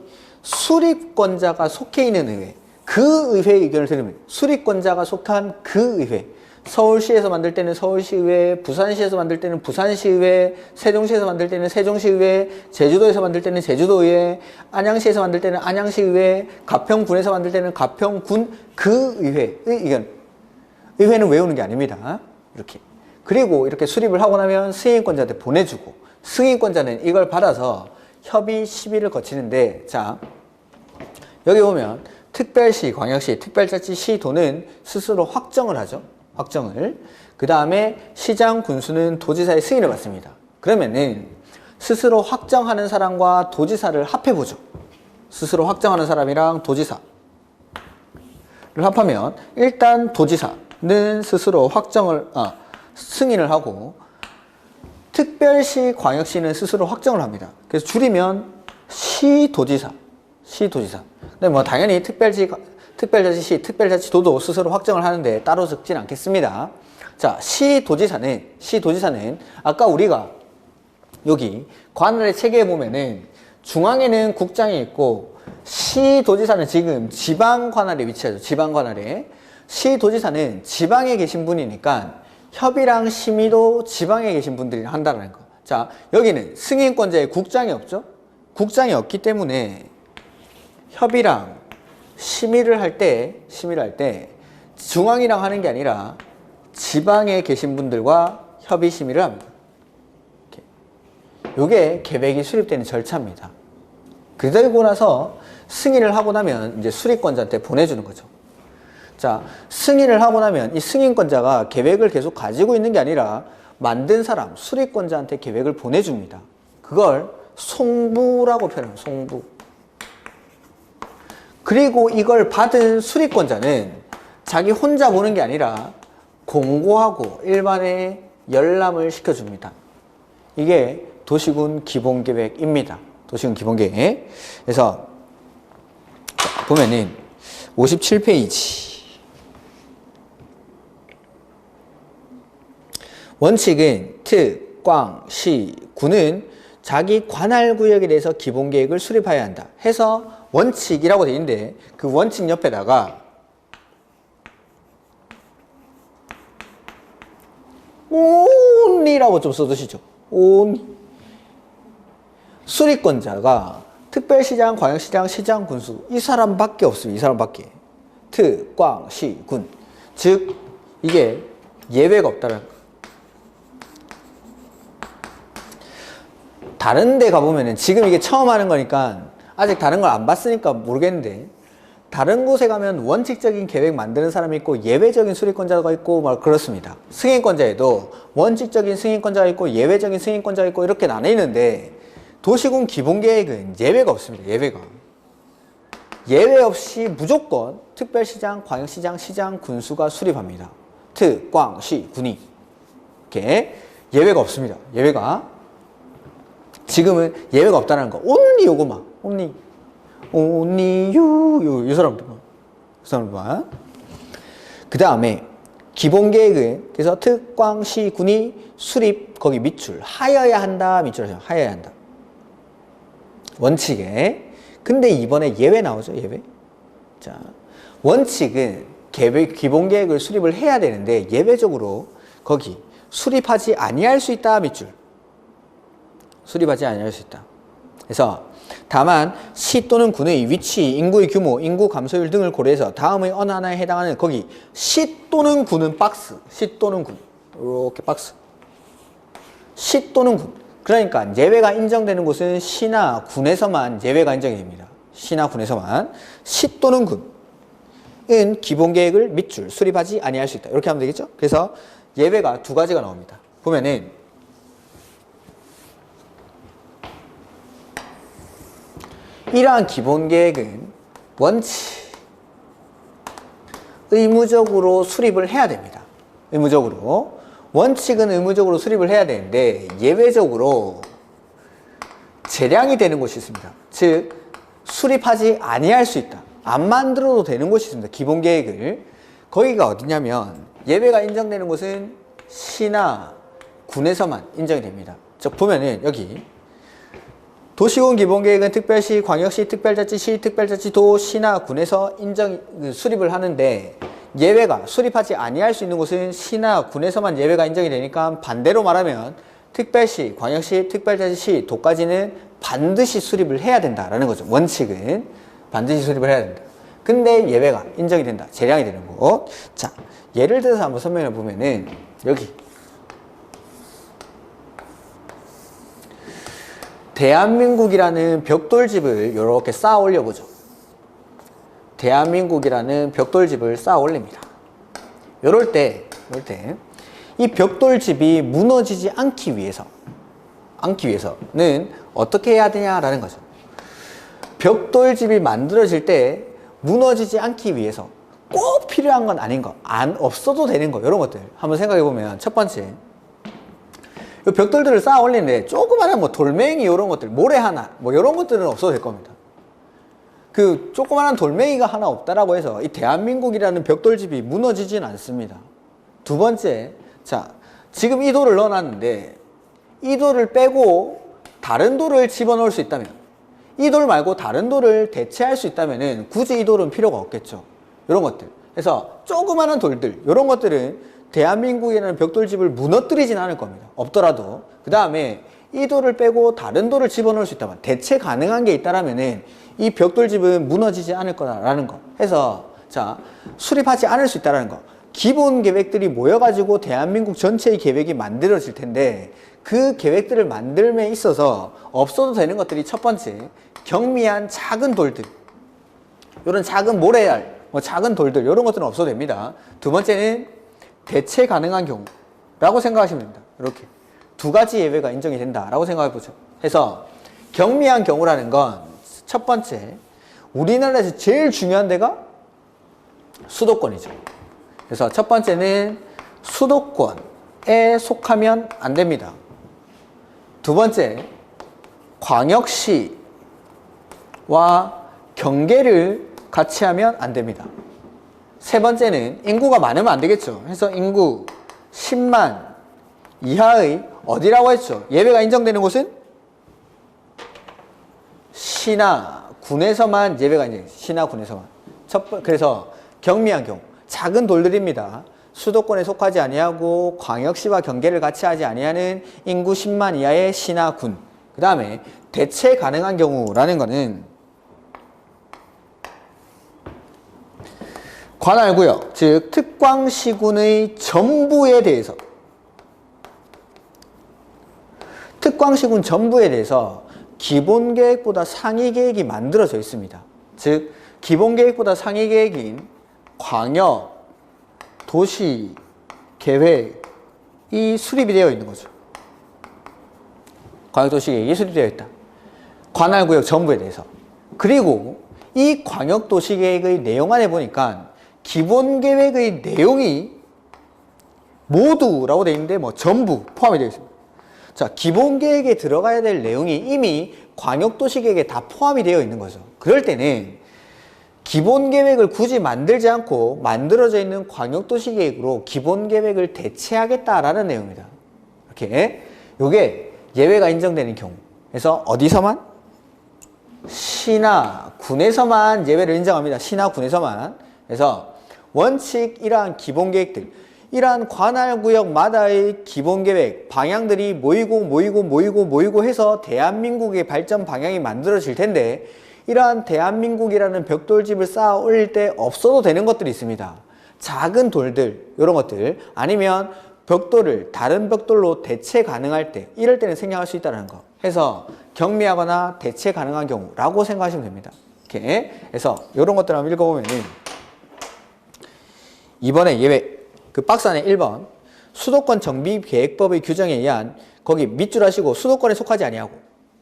수립권자가 속해 있는 의회. 그 의회의 의견을 들으면 수립권자가 속한 그 의회. 서울시에서 만들 때는 서울시의회, 부산시에서 만들 때는 부산시의회, 세종시에서 만들 때는 세종시의회, 제주도에서 만들 때는 제주도의회, 안양시에서 만들 때는 안양시의회, 가평군에서 만들 때는 가평군 그 의회의 의견. 의회는 외우는 게 아닙니다. 이렇게. 그리고 이렇게 수립을 하고 나면 승인권자한테 보내주고 승인권자는 이걸 받아서 협의 시비를 거치는데 자 여기 보면 특별시, 광역시, 특별자치시 도는 스스로 확정을 하죠. 확정을. 그 다음에 시장, 군수는 도지사의 승인을 받습니다. 그러면은 스스로 확정하는 사람과 도지사를 합해보죠. 스스로 확정하는 사람이랑 도지사를 합하면 일단 도지사는 스스로 승인을 하고 특별시, 광역시는 스스로 확정을 합니다. 그래서 줄이면 시도지사. 근데 뭐 당연히 특별자치시, 특별자치도도 스스로 확정을 하는데 따로 적진 않겠습니다. 자, 시도지사는 아까 우리가 여기 관할의 체계에 보면은 중앙에는 국장이 있고 시도지사는 지금 지방 관할에 위치하죠. 지방 관할에. 시도지사는 지방에 계신 분이니까 협의랑 심의도 지방에 계신 분들이 한다는 거. 자, 여기는 승인권자에 국장이 없죠? 국장이 없기 때문에 협의랑 심의를 할 때 중앙이랑 하는 게 아니라 지방에 계신 분들과 협의 심의를 합니다. 이게 계획이 수립되는 절차입니다. 그리고 나서 승인을 하고 나면 이제 수립권자한테 보내주는 거죠. 자, 승인을 하고 나면 이 승인권자가 계획을 계속 가지고 있는 게 아니라 만든 사람, 수립권자한테 계획을 보내줍니다. 그걸 송부라고 표현합니다. 송부. 그리고 이걸 받은 수립권자는 자기 혼자 보는 게 아니라 공고하고 일반에 열람을 시켜줍니다. 이게 도시군 기본계획입니다. 도시군 기본계획. 그래서 보면은 57페이지. 원칙은 특, 광, 시, 구는 자기 관할구역에 대해서 기본계획을 수립해야 한다. 해서 원칙이라고 되어 있는데 그 원칙 옆에다가 only라고 좀 써두시죠. only. 수립권자가 특별시장, 광역시장, 시장, 군수 이 사람밖에 없습니다. 이 사람밖에. 특, 광, 시, 군. 즉 이게 예외가 없다는 거. 다른 데 가보면은 지금 이게 처음 하는 거니까 아직 다른 걸 안 봤으니까 모르겠는데 다른 곳에 가면 원칙적인 계획 만드는 사람이 있고 예외적인 수립권자가 있고 막 그렇습니다. 승인권자에도 원칙적인 승인권자가 있고 예외적인 승인권자가 있고 이렇게 나뉘는데 도시군 기본계획은 예외가 없습니다. 예외 없이 무조건 특별시장, 광역시장, 시장, 군수가 수립합니다. 특, 광, 시, 군이 이렇게 예외가 없습니다. 지금은 예외가 없다는 거. only 요거만. only you. 이 사람들만. 그 다음에 기본계획은 그래서 특, 광, 시, 군이 수립 거기 밑줄 하여야 한다. 밑줄하죠. 하여야 한다. 원칙에. 근데 이번에 예외 나오죠. 예외. 자, 원칙은 기본계획을 수립을 해야 되는데 예외적으로 거기 수립하지 아니할 수 있다. 밑줄. 수립하지 아니할 수 있다. 그래서 다만 시 또는 군의 위치, 인구의 규모, 인구 감소율 등을 고려해서 다음의 어느 하나에 해당하는 거기 시 또는 군은 박스. 시 또는 군. 이렇게 박스. 시 또는 군. 그러니까 예외가 인정되는 곳은 시나 군에서만 예외가 인정이 됩니다. 시나 군에서만. 시 또는 군은 기본계획을 밑줄 수립하지 아니할 수 있다. 이렇게 하면 되겠죠? 그래서 예외가 두 가지가 나옵니다. 보면은 이러한 기본계획은 의무적으로 수립을 해야 됩니다. 의무적으로. 원칙은 의무적으로 수립을 해야 되는데 예외적으로 재량이 되는 곳이 있습니다. 즉 수립하지 아니할 수 있다. 안 만들어도 되는 곳이 있습니다. 기본계획을. 거기가 어디냐면 예외가 인정되는 곳은 시나 군에서만 인정이 됩니다. 즉 보면은 여기 도시군 기본계획은 특별시, 광역시, 특별자치시, 특별자치도, 시나 군에서 수립을 하는데 예외가 수립하지 아니할 수 있는 곳은 시나 군에서만 예외가 인정이 되니까 반대로 말하면 특별시, 광역시, 특별자치시, 도까지는 반드시 수립을 해야 된다라는 거죠. 원칙은 반드시 수립을 해야 된다. 근데 예외가 인정이 된다. 재량이 되는 곳. 자, 예를 들어서 한번 설명해 보면은 여기 대한민국이라는 벽돌집을 이렇게 쌓아 올려보죠. 대한민국이라는 벽돌집을 쌓아 올립니다. 이럴 때 이 벽돌집이 무너지지 않기 위해서는 어떻게 해야 되냐라는 거죠. 벽돌집이 만들어질 때 무너지지 않기 위해서 꼭 필요한 건 아닌 거, 없어도 되는 거, 이런 것들 한번 생각해 보면 첫 번째, 그 벽돌들을 쌓아 올리는데 조그마한 뭐 돌멩이 이런 것들, 모래 하나 뭐 이런 것들은 없어도 될 겁니다. 그 조그마한 돌멩이가 하나 없다라고 해서 이 대한민국이라는 벽돌집이 무너지진 않습니다. 두 번째, 자, 지금 이 돌을 넣어놨는데 이 돌을 빼고 다른 돌을 집어넣을 수 있다면, 이 돌 말고 다른 돌을 대체할 수 있다면 굳이 이 돌은 필요가 없겠죠. 이런 것들. 그래서 조그마한 돌들, 이런 것들은 대한민국이라는 벽돌집을 무너뜨리진 않을 겁니다. 없더라도. 그 다음에 이 돌을 빼고 다른 돌을 집어넣을 수 있다면, 대체 가능한 게 있다라면은 이 벽돌집은 무너지지 않을 거다라는 거. 해서 자, 수립하지 않을 수 있다라는 거. 기본 계획들이 모여가지고 대한민국 전체의 계획이 만들어질 텐데, 그 계획들을 만들면 있어서 없어도 되는 것들이 첫 번째, 경미한 작은 돌들, 이런 작은 모래알, 뭐 작은 돌들, 이런 것들은 없어도 됩니다. 두 번째는 대체 가능한 경우라고 생각하시면 됩니다. 이렇게 두 가지 예외가 인정이 된다라고 생각해 보죠. 해서 경미한 경우라는 건 첫 번째, 우리나라에서 제일 중요한 데가 수도권이죠. 그래서 첫 번째는 수도권에 속하면 안 됩니다. 두 번째, 광역시와 경계를 같이 하면 안 됩니다. 세 번째는 인구가 많으면 안 되겠죠. 그래서 인구 10만 이하의 어디라고 했죠? 예외가 인정되는 곳은 시나 군에서만 예외가 인정. 시나 군에서만. 그래서 경미한 경우, 작은 돌들입니다. 수도권에 속하지 아니하고 광역시와 경계를 같이 하지 아니하는 인구 10만 이하의 시나 군. 그 다음에 대체 가능한 경우라는 거는 관할구역, 즉 특광시군의 전부에 대해서, 특광시군 전부에 대해서 기본계획보다 상위계획이 만들어져 있습니다. 즉 기본계획보다 상위계획인 광역, 도시, 계획이 수립이 되어 있는 거죠. 광역도시계획이 수립되어 있다. 관할구역 전부에 대해서. 그리고 이 광역도시계획의 내용 안에 보니까 기본계획의 내용이 모두라고 되어 있는데 뭐 전부 포함이 되어 있습니다. 자, 기본계획에 들어가야 될 내용이 이미 광역도시계획에 다 포함이 되어 있는 거죠. 그럴 때는 기본계획을 굳이 만들지 않고 만들어져 있는 광역도시계획으로 기본계획을 대체하겠다라는 내용입니다. 이렇게 요게 예외가 인정되는 경우. 그래서 어디서만? 시나 군에서만 예외를 인정합니다. 시나 군에서만. 그래서 원칙 이러한 기본계획들, 이러한 관할구역마다의 기본계획, 방향들이 모이고 해서 대한민국의 발전 방향이 만들어질 텐데, 이러한 대한민국이라는 벽돌집을 쌓아 올릴 때 없어도 되는 것들이 있습니다. 작은 돌들, 이런 것들, 아니면 벽돌을 다른 벽돌로 대체 가능할 때, 이럴 때는 생략할 수 있다는 거. 해서 경미하거나 대체 가능한 경우라고 생각하시면 됩니다. 이렇게 해서 이런 것들 한번 읽어보면은, 이번에 예외, 그 박스 안에 1번 수도권 정비계획법의 규정에 의한, 거기 밑줄 하시고 수도권에 속하지 아니하고,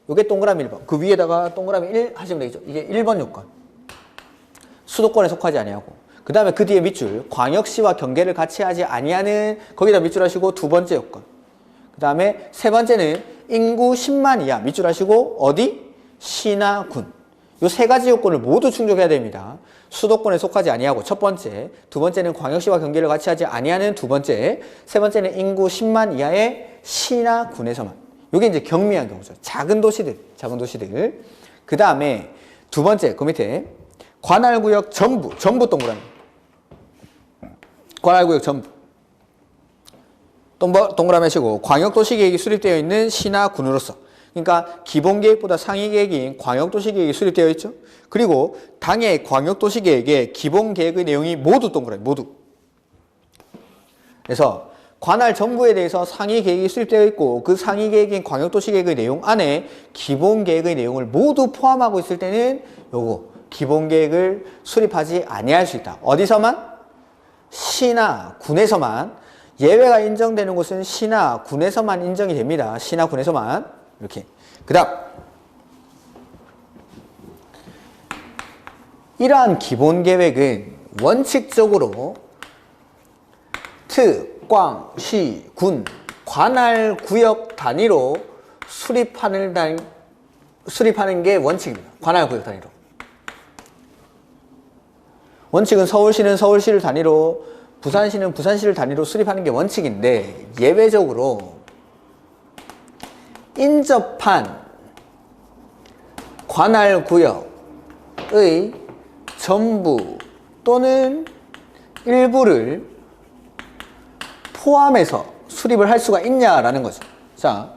요게 동그라미 1번, 그 위에다가 동그라미 1 하시면 되겠죠. 이게 1번 요건, 수도권에 속하지 아니하고, 그 다음에 그 뒤에 밑줄 광역시와 경계를 같이 하지 아니하는, 거기다 밑줄 하시고 두 번째 요건, 그 다음에 세 번째는 인구 10만 이하, 밑줄 하시고 어디? 시나 군. 요 세 가지 요건을 모두 충족해야 됩니다. 수도권에 속하지 아니하고 첫 번째, 두 번째는 광역시와 경계를 같이 하지 아니하는 두 번째, 세 번째는 인구 10만 이하의 시나 군에서만. 요게 이제 경미한 경우죠. 작은 도시들. 그 다음에 두 번째, 그 밑에 관할구역 전부 동그라미. 관할구역 전부. 동그라미 하시고 광역도시계획이 수립되어 있는 시나 군으로서, 그러니까 기본계획보다 상위계획인 광역도시계획이 수립되어 있죠. 그리고 당의 광역도시계획의 기본계획의 내용이 모두 동그라미, 모두. 그래서 관할 전부에 대해서 상위계획이 수립되어 있고, 그 상위계획인 광역도시계획의 내용 안에 기본계획의 내용을 모두 포함하고 있을 때는 요거 기본계획을 수립하지 아니할 수 있다. 어디서만? 시나 군에서만. 예외가 인정되는 곳은 시나 군에서만 인정이 됩니다. 시나 군에서만. 이렇게. 그 다음, 이러한 기본계획은 원칙적으로 특, 광, 시, 군 관할 구역 단위로 수립하는 게 원칙입니다. 관할 구역 단위로. 원칙은 서울시는 서울시를 단위로, 부산시는 부산시를 단위로 수립하는 게 원칙인데, 예외적으로 인접한 관할 구역의 전부 또는 일부를 포함해서 수립을 할 수가 있냐라는 거죠. 자,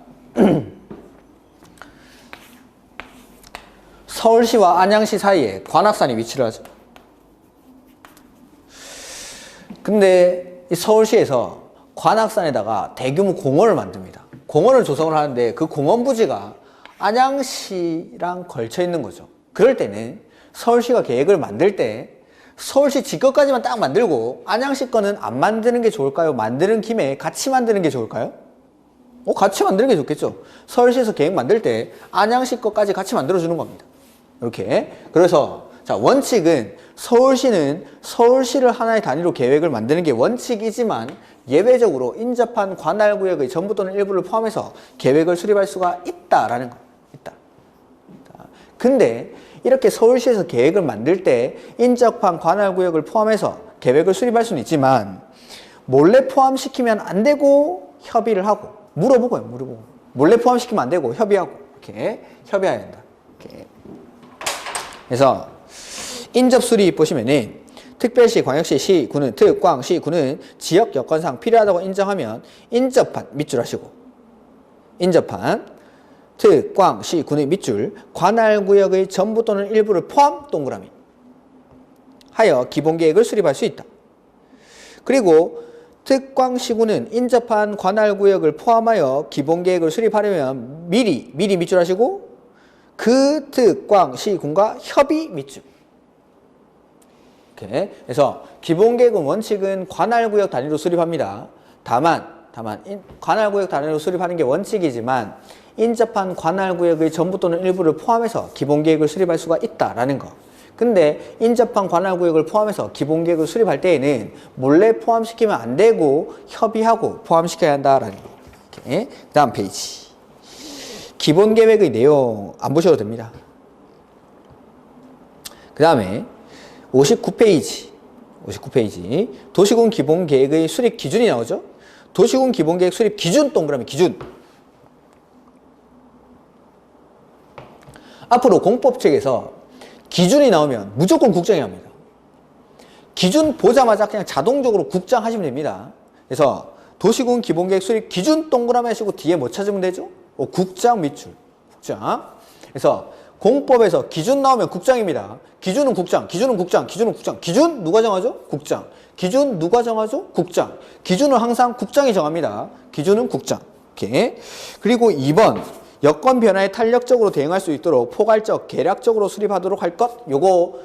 서울시와 안양시 사이에 관악산이 위치를 하죠. 근데 이 서울시에서 관악산에다가 대규모 공원을 만듭니다. 공원을 조성을 하는데 그 공원 부지가 안양시랑 걸쳐 있는 거죠. 그럴 때는 서울시가 계획을 만들 때 서울시 지거까지만 딱 만들고 안양시 거는 안 만드는 게 좋을까요? 만드는 김에 같이 만드는 게 좋을까요? 같이 만드는 게 좋겠죠. 서울시에서 계획 만들 때 안양시 거까지 같이 만들어주는 겁니다. 이렇게. 그래서 자, 원칙은 서울시는 서울시를 하나의 단위로 계획을 만드는 게 원칙이지만 예외적으로 인접한 관할구역의 전부 또는 일부를 포함해서 계획을 수립할 수가 있다라는 거. 있다. 근데 이렇게 서울시에서 계획을 만들 때 인접한 관할구역을 포함해서 계획을 수립할 수는 있지만 몰래 포함시키면 안 되고 협의를 하고 물어보고 몰래 포함시키면 안 되고 협의하고 이렇게 협의해야 된다. 이렇게. 그래서 인접 수립 보시면은 특별시, 광역시, 시, 구는, 특, 광, 시, 구는 지역 여건상 필요하다고 인정하면 인접한 밑줄 하시고 인접한 특, 광, 시, 구의 밑줄 관할구역의 전부 또는 일부를 포함 동그라미 하여 기본계획을 수립할 수 있다. 그리고 특, 광, 시, 구는 인접한 관할구역을 포함하여 기본계획을 수립하려면 미리 밑줄 하시고 그 특, 광, 시, 군과 협의 밑줄. 이렇게. 그래서 기본계획은 원칙은 관할구역 단위로 수립합니다. 다만 관할구역 단위로 수립하는 게 원칙이지만 인접한 관할구역의 전부 또는 일부를 포함해서 기본계획을 수립할 수가 있다라는 거. 근데 인접한 관할구역을 포함해서 기본계획을 수립할 때에는 몰래 포함시키면 안 되고 협의하고 포함시켜야 한다라는 거. 이렇게. 다음 페이지. 기본계획의 내용 안 보셔도 됩니다. 그 다음에 59페이지 도시군 기본계획의 수립 기준이 나오죠. 도시군 기본계획 수립 기준 동그라미 기준. 앞으로 공법책에서 기준이 나오면 무조건 국정이 합니다. 기준 보자마자 그냥 자동적으로 국장 하시면 됩니다. 그래서 도시군 기본계획 수립 기준 동그라미 하시고 뒤에 뭐 찾으면 되죠? 국장 밑줄. 국장. 그래서 공법에서 기준 나오면 국장입니다. 기준은 국장. 기준 누가 정하죠? 국장. 기준 누가 정하죠? 국장. 기준은 항상 국장이 정합니다. 기준은 국장. 이렇게. 그리고 2번 여건 변화에 탄력적으로 대응할 수 있도록 포괄적, 계략적으로 수립하도록 할 것. 요거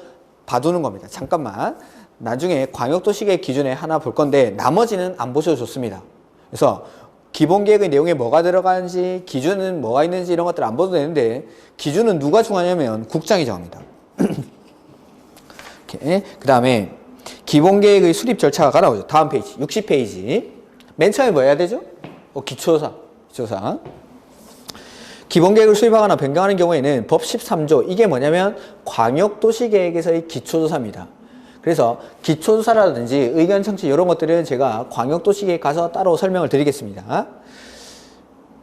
봐두는 겁니다. 잠깐만. 나중에 광역도시계획 기준에 하나 볼 건데 나머지는 안 보셔도 좋습니다. 그래서 기본계획의 내용에 뭐가 들어가는지, 기준은 뭐가 있는지 이런 것들 안 봐도 되는데 기준은 누가 정하냐면 국장이 정합니다. 그 다음에 기본계획의 수립 절차가 나오죠. 다음 페이지, 60페이지. 맨 처음에 뭐 해야 되죠? 기초조사. 기본계획을 수립하거나 변경하는 경우에는 법 13조, 이게 뭐냐면 광역도시계획에서의 기초조사입니다. 그래서 기초조사라든지 의견 청취 이런 것들은 제가 광역도시계획 가서 따로 설명을 드리겠습니다.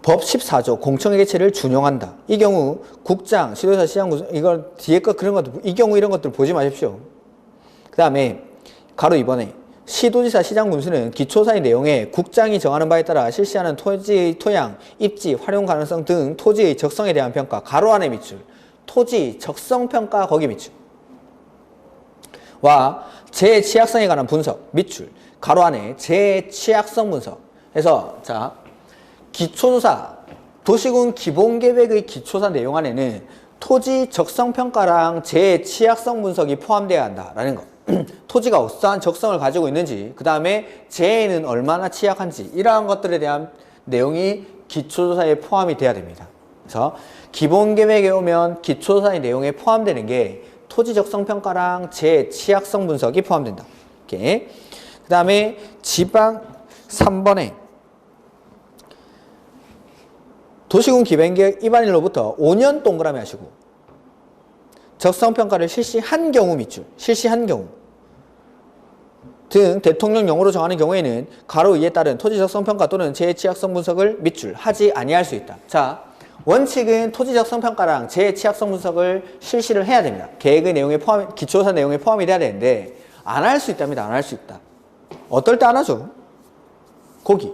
법 14조 공청회계체를 준용한다. 이 경우 국장, 시도지사, 시장군 이걸 뒤에 거 그런 것들 이 경우 이런 것들 보지 마십시오. 그 다음에 가로 2번에 시도지사, 시장군수는 기초사의 내용에 국장이 정하는 바에 따라 실시하는 토지의 토양, 입지, 활용 가능성 등 토지의 적성에 대한 평가 가로 안에 밑줄 토지 적성 평가 거기 밑줄 와 재취약성에 관한 분석 밑줄 가로 안에 재취약성 분석 해서 자 기초조사 도시군 기본계획의 기초조사 내용 안에는 토지 적성 평가랑 재취약성 분석이 포함되어야 한다라는 거. 토지가 어떠한 적성을 가지고 있는지 그 다음에 재해는 얼마나 취약한지 이러한 것들에 대한 내용이 기초조사에 포함이 돼야 됩니다. 그래서 기본계획에 오면 기초조사의 내용에 포함되는 게 토지 적성 평가랑 재취약성 분석이 포함된다. 이렇게. 그 다음에 지방 3번에 도시군 기본계획 입안일로부터 5년 동그라미 하시고 적성평가를 실시한 경우 밑줄, 실시한 경우 등 대통령령으로 정하는 경우에는 가로 2에 따른 토지 적성평가 또는 재취약성 분석을 밑줄 하지 아니할 수 있다. 자, 원칙은 토지 적성평가랑 재취약성 분석을 실시를 해야 됩니다. 계획의 내용에 포함, 기초조사 내용에 포함이 돼야 되는데 안 할 수 있답니다. 안 할 수 있다. 어떨 때 안 하죠? 거기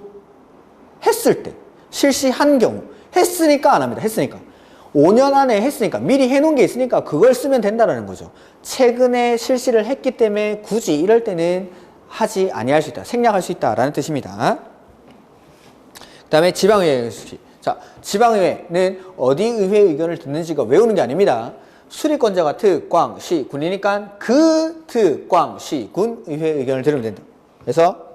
했을 때 실시한 경우 했으니까 안 합니다. 했으니까 5년 안에 했으니까 미리 해놓은 게 있으니까 그걸 쓰면 된다는 거죠. 최근에 실시를 했기 때문에 굳이 이럴 때는 하지 아니할 수 있다. 생략할 수 있다라는 뜻입니다. 그 다음에 지방의회. 자, 지방의회는 어디 의회 의견을 듣는지가 외우는 게 아닙니다. 수립권자가 특, 광, 시, 군이니까 그 특, 광, 시, 군 의회 의견을 들으면 된다. 그래서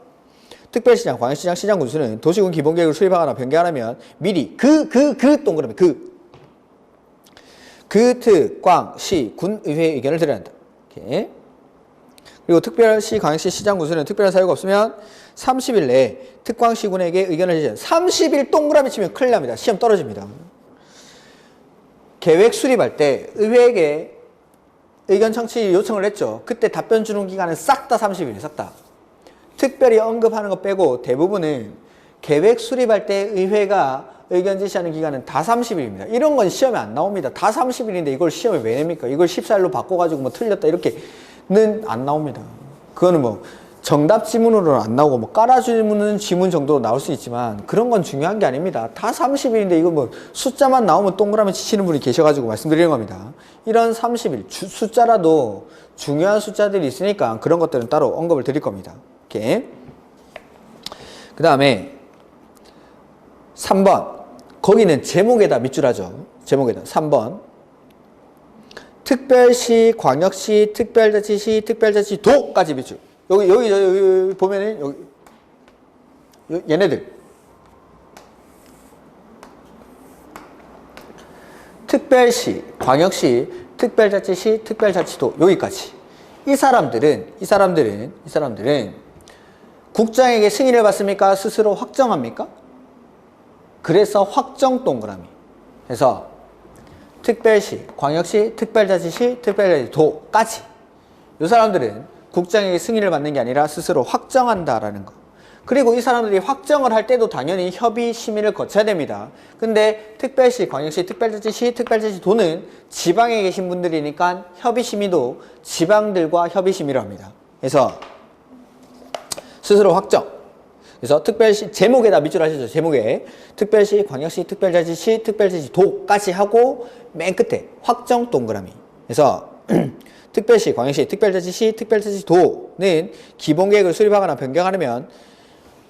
특별시장, 광역시장, 시장, 군수는 도시군 기본계획을 수립하거나 변경하려면 미리 동그라미 그 특, 광, 시, 군 의회 의견을 들어야 한다. 이렇게. 그리고 특별시, 광역시, 시장, 군수는 특별한 사유가 없으면 30일 내에 특광시군에게 의견을 제시한 30일 동그라미 치면 큰일 납니다. 시험 떨어집니다. 계획 수립할 때 의회에게 의견 청취 요청을 했죠. 그때 답변 주는 기간은 싹 다 30일이에요. 싹 다. 특별히 언급하는 거 빼고 대부분은 계획 수립할 때 의회가 의견 제시하는 기간은 다 30일입니다. 이런 건 시험에 안 나옵니다. 다 30일인데 이걸 시험에 왜 냅니까? 이걸 14일로 바꿔가지고 뭐 틀렸다 이렇게는 안 나옵니다. 그거는 뭐 정답 지문으로는 안 나오고 뭐 깔아주는 지문 정도로 나올 수 있지만 그런 건 중요한 게 아닙니다. 다 30일인데 이거 뭐 숫자만 나오면 동그라미 치시는 분이 계셔가지고 말씀드리는 겁니다. 이런 30일 숫자라도 중요한 숫자들이 있으니까 그런 것들은 따로 언급을 드릴 겁니다. 이렇게. 그 다음에 3번 거기는 제목에다 밑줄하죠. 제목에다 3번 특별시, 광역시, 특별자치시, 특별자치도까지 밑줄. 여기 보면은 여기 얘네들 특별시, 광역시, 특별자치시, 특별자치도 여기까지. 이 사람들은 국장에게 승인을 받습니까? 스스로 확정합니까? 그래서 확정 동그라미. 그래서 특별시, 광역시, 특별자치시, 특별자치도까지. 이 사람들은 국장에게 승인을 받는 게 아니라 스스로 확정한다라는 거. 그리고 이 사람들이 확정을 할 때도 당연히 협의 심의를 거쳐야 됩니다. 근데 특별시, 광역시, 특별자치시, 특별자치도는 지방에 계신 분들이니까 협의 심의도 지방들과 협의 심의를 합니다. 그래서 스스로 확정. 그래서 특별시 제목에다 밑줄 하시죠. 제목에 특별시, 광역시, 특별자치시, 특별자치도까지 하고 맨 끝에 확정 동그라미. 그래서 특별시, 광역시, 특별자치시, 특별자치도는 기본계획을 수립하거나 변경하려면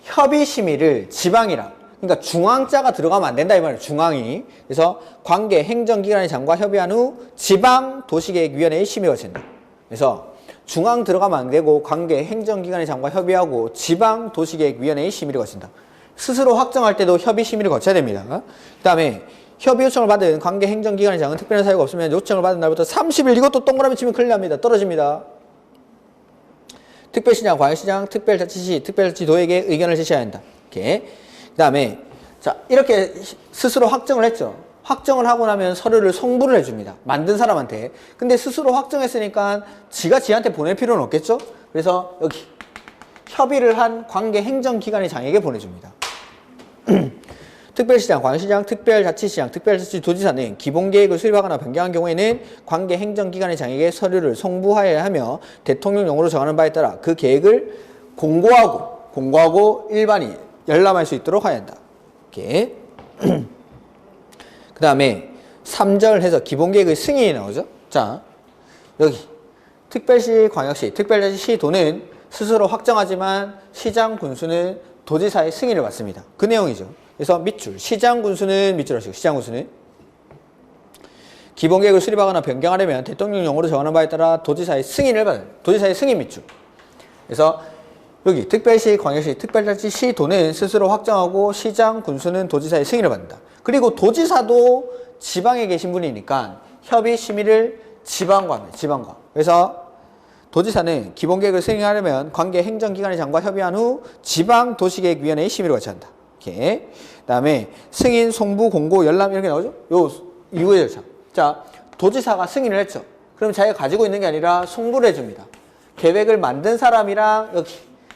협의심의를 지방이랑 그러니까 중앙자가 들어가면 안 된다 이 말이에요. 중앙이. 그래서 관계 행정기관의 장과 협의한 후 지방도시계획위원회의 심의가 된다. 그래서 중앙 들어가면 안 되고 관계 행정기관의 장과 협의하고 지방도시계획위원회의 심의를 거친다. 스스로 확정할 때도 협의심의를 거쳐야 됩니다. 그 다음에 협의 요청을 받은 관계 행정기관의 장은 특별한 사유가 없으면 요청을 받은 날부터 30일 이것도 동그라미 치면 큰일 납니다. 떨어집니다. 특별시장, 광역시장, 특별자치시, 특별자치도에게 의견을 제시해야 한다. 이렇게. 그 다음에 자 이렇게 스스로 확정을 했죠. 확정을 하고 나면 서류를 송부를 해줍니다. 만든 사람한테. 근데 스스로 확정했으니까 지가 지한테 보낼 필요는 없겠죠? 그래서 여기 협의를 한 관계 행정기관의 장에게 보내줍니다. 특별시장, 광역시장, 특별자치시장, 특별자치도지사는 기본계획을 수립하거나 변경한 경우에는 관계 행정기관의 장에게 서류를 송부하여야 하며 대통령령으로 정하는 바에 따라 그 계획을 공고하고 일반이 열람할 수 있도록 하여야 한다. 이렇게. 그 다음에 3절 해서 기본계획의 승인이 나오죠. 자, 여기 특별시, 광역시, 특별자치시도는 스스로 확정하지만 시장, 군수는 도지사의 승인을 받습니다. 그 내용이죠. 그래서 밑줄, 시장, 군수는 밑줄 하시고 시장, 군수는 기본계획을 수립하거나 변경하려면 대통령령으로 정하는 바에 따라 도지사의 승인을 받아요. 도지사의 승인 밑줄. 그래서 여기 특별시, 광역시, 특별자치시도는 스스로 확정하고 시장, 군수는 도지사의 승인을 받는다. 그리고 도지사도 지방에 계신 분이니까 협의 심의를 지방과 합니다. 지방과. 그래서 도지사는 기본계획을 승인하려면 관계 행정기관의 장과 협의한 후 지방도시계획위원회의 심의를 거쳐야 한다. 이렇게. 그다음에 승인, 송부, 공고, 열람 이렇게 나오죠? 요 이후의 절차. 자, 도지사가 승인을 했죠. 그럼 자기가 가지고 있는 게 아니라 송부를 해줍니다. 계획을 만든 사람이랑 여기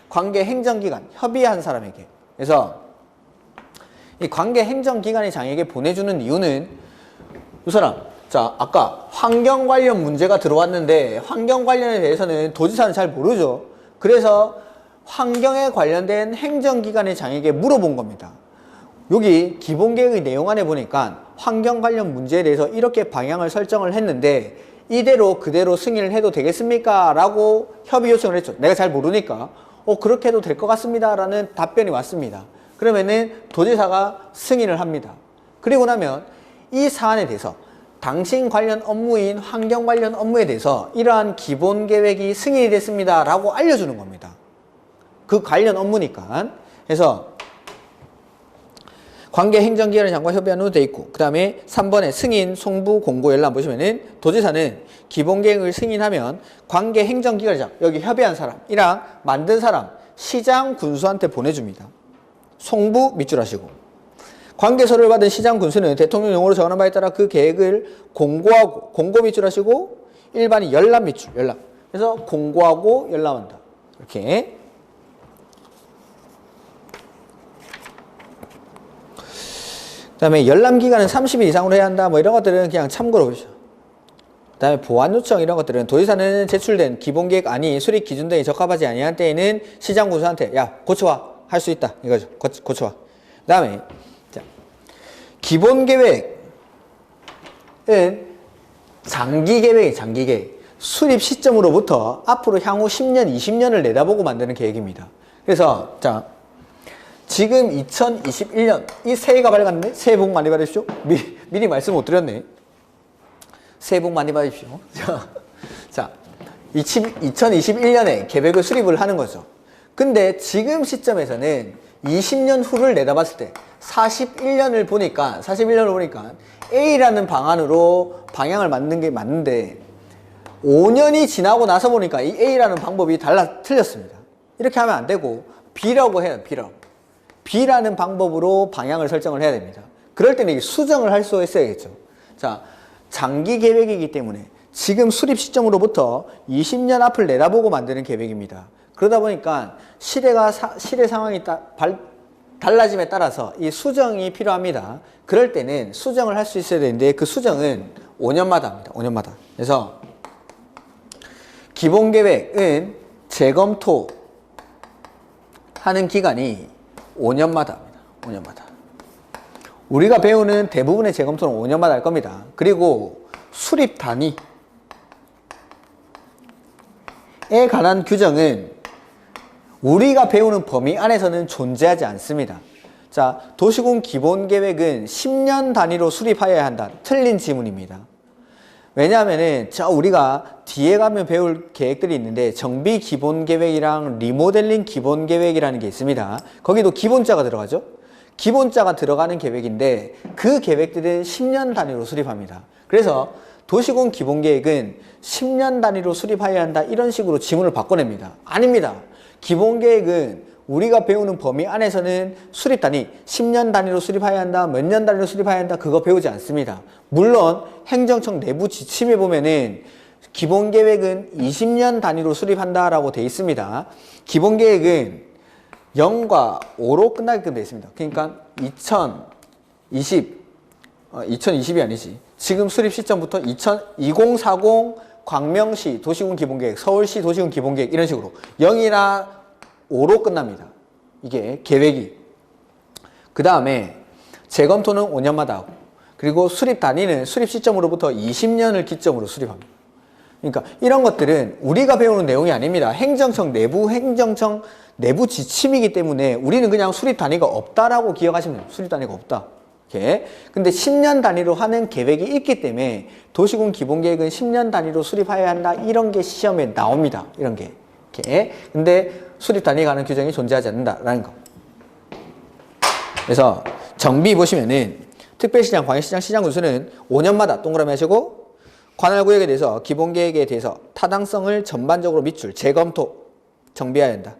관계 행정기관 협의한 사람에게. 그래서 이 관계 행정기관의 장에게 보내주는 이유는 이 사람, 자, 아까 환경 관련 문제가 들어왔는데 환경 관련에 대해서는 도지사는 잘 모르죠. 그래서 환경에 관련된 행정기관의 장에게 물어본 겁니다. 여기 기본계획의 내용 안에 보니까 환경 관련 문제에 대해서 이렇게 방향을 설정을 했는데 이대로 그대로 승인을 해도 되겠습니까? 라고 협의 요청을 했죠. 내가 잘 모르니까 그렇게 해도 될 것 같습니다 라는 답변이 왔습니다. 그러면은 도지사가 승인을 합니다. 그리고 나면 이 사안에 대해서 당신 관련 업무인 환경 관련 업무에 대해서 이러한 기본계획이 승인이 됐습니다 라고 알려주는 겁니다. 그 관련 업무니까. 그래서 관계 행정기관의 장과 협의한 후 돼 있고, 그 다음에 3번에 승인, 송부, 공고, 열람 보시면은 도지사는 기본계획을 승인하면 관계 행정기관의 장, 여기 협의한 사람이랑 만든 사람, 시장, 군수한테 보내줍니다. 송부 밑줄 하시고, 관계서를 받은 시장, 군수는 대통령 용어로 정하는 바에 따라 그 계획을 공고하고, 공고 밑줄 하시고, 일반이 열람 밑줄, 열람. 그래서 공고하고 열람한다. 이렇게. 그 다음에 열람기간은 30일 이상으로 해야 한다. 뭐 이런 것들은 그냥 참고로 보시죠. 그 다음에 보완 요청 이런 것들은 도지사는 제출된 기본계획 안이 수립 기준 등에 적합하지 아니한 때에는 시장 군수한테 야 고쳐와 할 수 있다 이거죠. 고쳐와. 그 다음에 기본계획은 장기계획이에요. 장기계획. 수립 시점으로부터 앞으로 향후 10년, 20년을 내다보고 만드는 계획입니다. 그래서 자 지금 2021년 이 새해가 밝았네. 새해 복 많이 받으십시오. 미리 말씀 못 드렸네. 새해 복 많이 받으십시오. 자, 2021년에 계획을 수립을 하는 거죠. 근데 지금 시점에서는 20년 후를 내다봤을 때 41년을 보니까 A라는 방안으로 방향을 만든 게 맞는데 5년이 지나고 나서 보니까 이 A라는 방법이 틀렸습니다. 이렇게 하면 안 되고 B라고 해요. B라는 방법으로 방향을 설정을 해야 됩니다. 그럴 때는 수정을 할 수 있어야겠죠. 자, 장기 계획이기 때문에 지금 수립 시점으로부터 20년 앞을 내다보고 만드는 계획입니다. 그러다 보니까 시대 상황이 달라짐에 따라서 이 수정이 필요합니다. 그럴 때는 수정을 할 수 있어야 되는데 그 수정은 5년마다 합니다. 5년마다. 그래서 기본계획은 재검토하는 기간이 5년마다 합니다. 5년마다. 우리가 배우는 대부분의 재검토는 5년마다 할 겁니다. 그리고 수립 단위에 관한 규정은 우리가 배우는 범위 안에서는 존재하지 않습니다. 자, 도시군 기본계획은 10년 단위로 수립하여야 한다. 틀린 지문입니다. 왜냐하면은 우리가 뒤에 가면 배울 계획들이 있는데 정비 기본계획이랑 리모델링 기본계획이라는 게 있습니다. 거기도 기본자가 들어가죠. 기본자가 들어가는 계획인데 그 계획들은 10년 단위로 수립합니다. 그래서 도시군 기본계획은 10년 단위로 수립해야 한다 이런 식으로 지문을 바꿔냅니다. 아닙니다. 기본계획은 우리가 배우는 범위 안에서는 수립 단위 10년 단위로 수립해야 한다, 몇 년 단위로 수립해야 한다 그거 배우지 않습니다. 물론 행정청 내부 지침에 보면은 기본계획은 20년 단위로 수립한다라고 돼 있습니다. 기본계획은 0과 5로 끝나게끔 되어 있습니다. 그러니까 2020이 아니지. 지금 수립 시점부터 2040 광명시 도시군 기본계획, 서울시 도시군 기본계획 이런 식으로 0이나 5로 끝납니다. 이게 계획이. 그 다음에 재검토는 5년마다 하고 그리고 수립 단위는 수립 시점으로부터 20년을 기점으로 수립합니다. 그러니까 이런 것들은 우리가 배우는 내용이 아닙니다. 행정청 내부 지침이기 때문에 우리는 그냥 수립 단위가 없다라고 기억하시면 돼요. 수립 단위가 없다. 이렇게. 근데 10년 단위로 하는 계획이 있기 때문에 도시군 기본계획은 10년 단위로 수립해야 한다. 이런 게 시험에 나옵니다. 이런 게. 이렇게. 근데 수립 단위에 관한 규정이 존재하지 않는다라는 거. 그래서 정비 보시면은 특별시장, 광역시장, 시장군수는 5년마다 동그라미 하시고 관할구역에 대해서 기본계획에 대해서 타당성을 전반적으로 밑줄, 재검토, 정비해야 한다.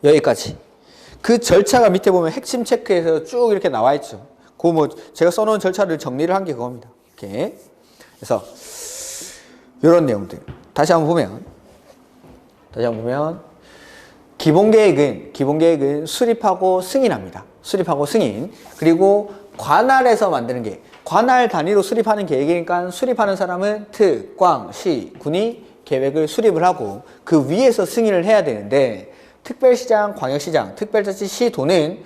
여기까지. 그 절차가 밑에 보면 핵심 체크에서 쭉 이렇게 나와 있죠. 그 뭐 제가 써놓은 절차를 정리를 한 게 그겁니다. 이렇게. 그래서 이런 내용들 다시 한번 보면 기본 계획은 수립하고 승인합니다. 수립하고 승인. 그리고 관할에서 만드는 게 관할 단위로 수립하는 계획이니까 수립하는 사람은 특, 광, 시, 군이 계획을 수립을 하고 그 위에서 승인을 해야 되는데 특별시장, 광역시장, 특별자치시 도는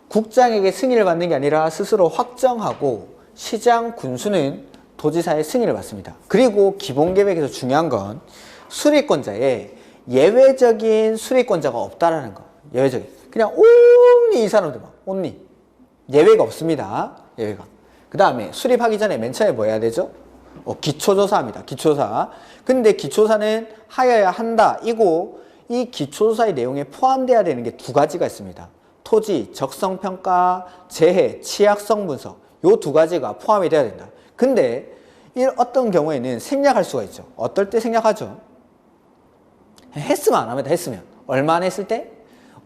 국장에게 승인을 받는 게 아니라 스스로 확정하고 시장, 군수는 도지사의 승인을 받습니다. 그리고 기본계획에서 중요한 건 수립권자에 예외적인 수립권자가 없다라는 거. 예외적인. 그냥 온리 이 사람들만. 온리. 예외가 없습니다. 예외가. 그 다음에 수립하기 전에 맨 처음에 뭐 해야 되죠? 기초조사합니다. 기초조사. 근데 기초조사는 하여야 한다. 이고 이 기초조사의 내용에 포함돼야 되는 게 두 가지가 있습니다. 토지, 적성평가, 재해, 취약성 분석. 요 두 가지가 포함이 돼야 된다. 근데 어떤 경우에는 생략할 수가 있죠. 어떨 때 생략하죠? 했으면 안 합니다. 했으면. 얼마 안에 했을 때?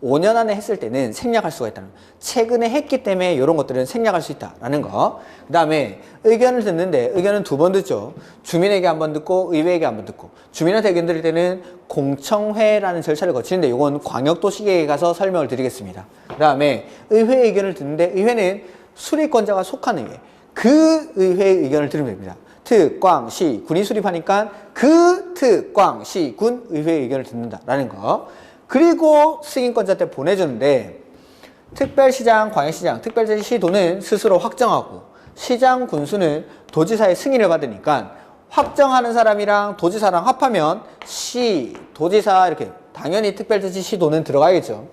5년 안에 했을 때는 생략할 수가 있다는 거. 최근에 했기 때문에 이런 것들은 생략할 수 있다라는 거. 그 다음에 의견을 듣는데 의견은 두 번 듣죠. 주민에게 한 번 듣고 의회에게 한 번 듣고. 주민한테 의견 드릴 때는 공청회라는 절차를 거치는데 이건 광역도시계획에 가서 설명을 드리겠습니다. 그 다음에 의회 의견을 듣는데 의회는 수립권자가 속한 의회. 그 의회의 의견을 들으면 됩니다. 특, 광, 시, 군이 수립하니까 그 특, 광, 시, 군 의회의 의견을 듣는다라는 거. 그리고 승인권자한테 보내주는데 특별시장, 광역시장, 특별자치시도는 스스로 확정하고 시장, 군수는 도지사의 승인을 받으니까 확정하는 사람이랑 도지사랑 합하면 시, 도지사 이렇게 당연히 특별자치시도는 들어가겠죠.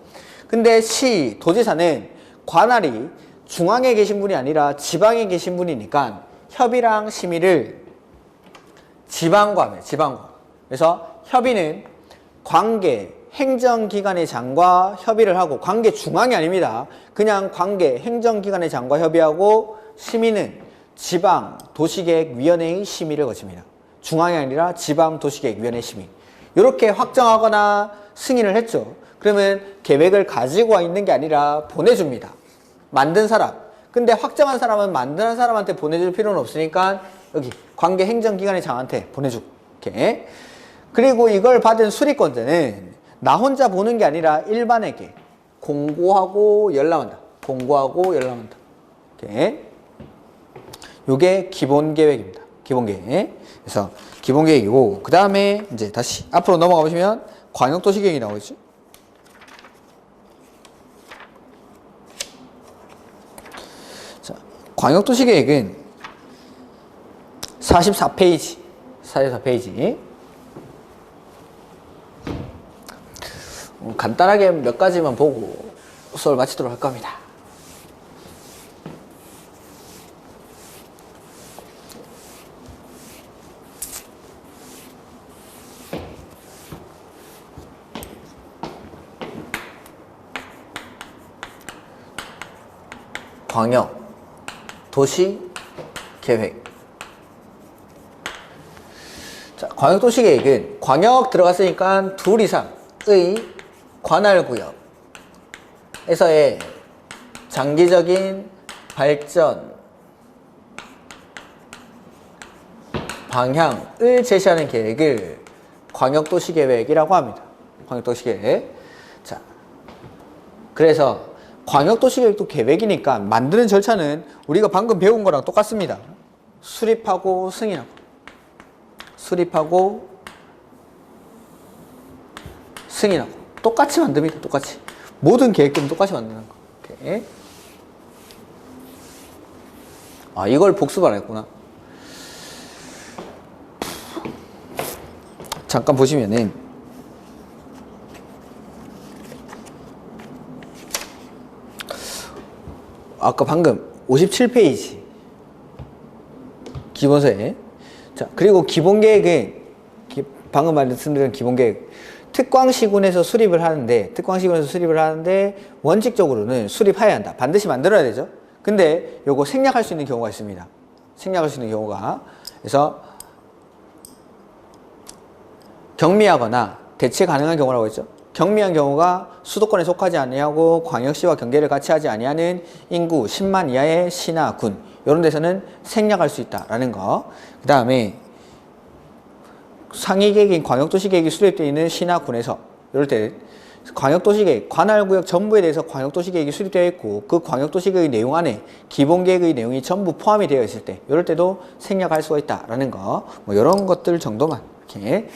근데 시, 도지사는 관할이 중앙에 계신 분이 아니라 지방에 계신 분이니까 협의랑 심의를 지방과 합니다. 지방과. 그래서 협의는 관계 행정기관의 장과 협의를 하고 관계 중앙이 아닙니다. 그냥 관계 행정기관의 장과 협의하고 심의는 지방 도시계획위원회의 심의를 거칩니다. 중앙이 아니라 지방 도시계획위원회 심의. 이렇게 확정하거나 승인을 했죠. 그러면 계획을 가지고 와 있는 게 아니라 보내줍니다. 만든 사람. 근데 확정한 사람은 만드는 사람한테 보내줄 필요는 없으니까 여기 관계 행정기관의 장한테 보내주고 이렇게. 그리고 이걸 받은 수립권자는 나 혼자 보는 게 아니라 일반에게 공고하고 열람한다. 공고하고 열람한다. 이렇게. 요게 기본계획입니다. 기본계획. 그래서 기본계획이고 그 다음에 이제 다시 앞으로 넘어가 보시면 광역도시계획이 나오겠죠. 자, 광역도시계획은 44페이지. 44페이지. 간단하게 몇 가지만 보고 수업을 마치도록 할 겁니다. 광역 도시 계획. 자, 광역 도시 계획은 광역 들어갔으니까 둘 이상의 관할구역에서의 장기적인 발전 방향을 제시하는 계획을 광역도시계획이라고 합니다. 광역도시계획. 자, 그래서 광역도시계획도 계획이니까 만드는 절차는 우리가 방금 배운 거랑 똑같습니다. 수립하고 승인하고. 수립하고 승인하고. 똑같이 만듭니다. 똑같이. 모든 계획들은 똑같이 만드는 거. 이렇게. 아, 이걸 복습 안 했구나. 잠깐 보시면은 아까 방금 57페이지 기본서에. 자, 그리고 기본계획은 방금 말씀드린 기본계획 특광시군에서 수립을 하는데 원칙적으로는 수립해야 한다. 반드시 만들어야 되죠. 근데 요거 생략할 수 있는 경우가 있습니다. 생략할 수 있는 경우가. 그래서 경미하거나 대체 가능한 경우라고 했죠. 경미한 경우가 수도권에 속하지 아니하고 광역시와 경계를 같이 하지 아니하는 인구 10만 이하의 시나 군 이런 데서는 생략할 수 있다라는 거. 그 다음에 상위계획인 광역도시계획이 수립되어 있는 시나 군에서 이럴 때 광역도시계획, 관할구역 전부에 대해서 광역도시계획이 수립되어 있고 그 광역도시계획의 내용 안에 기본계획의 내용이 전부 포함이 되어 있을 때 이럴 때도 생략할 수가 있다라는 거. 뭐 이런 것들 정도만 이렇게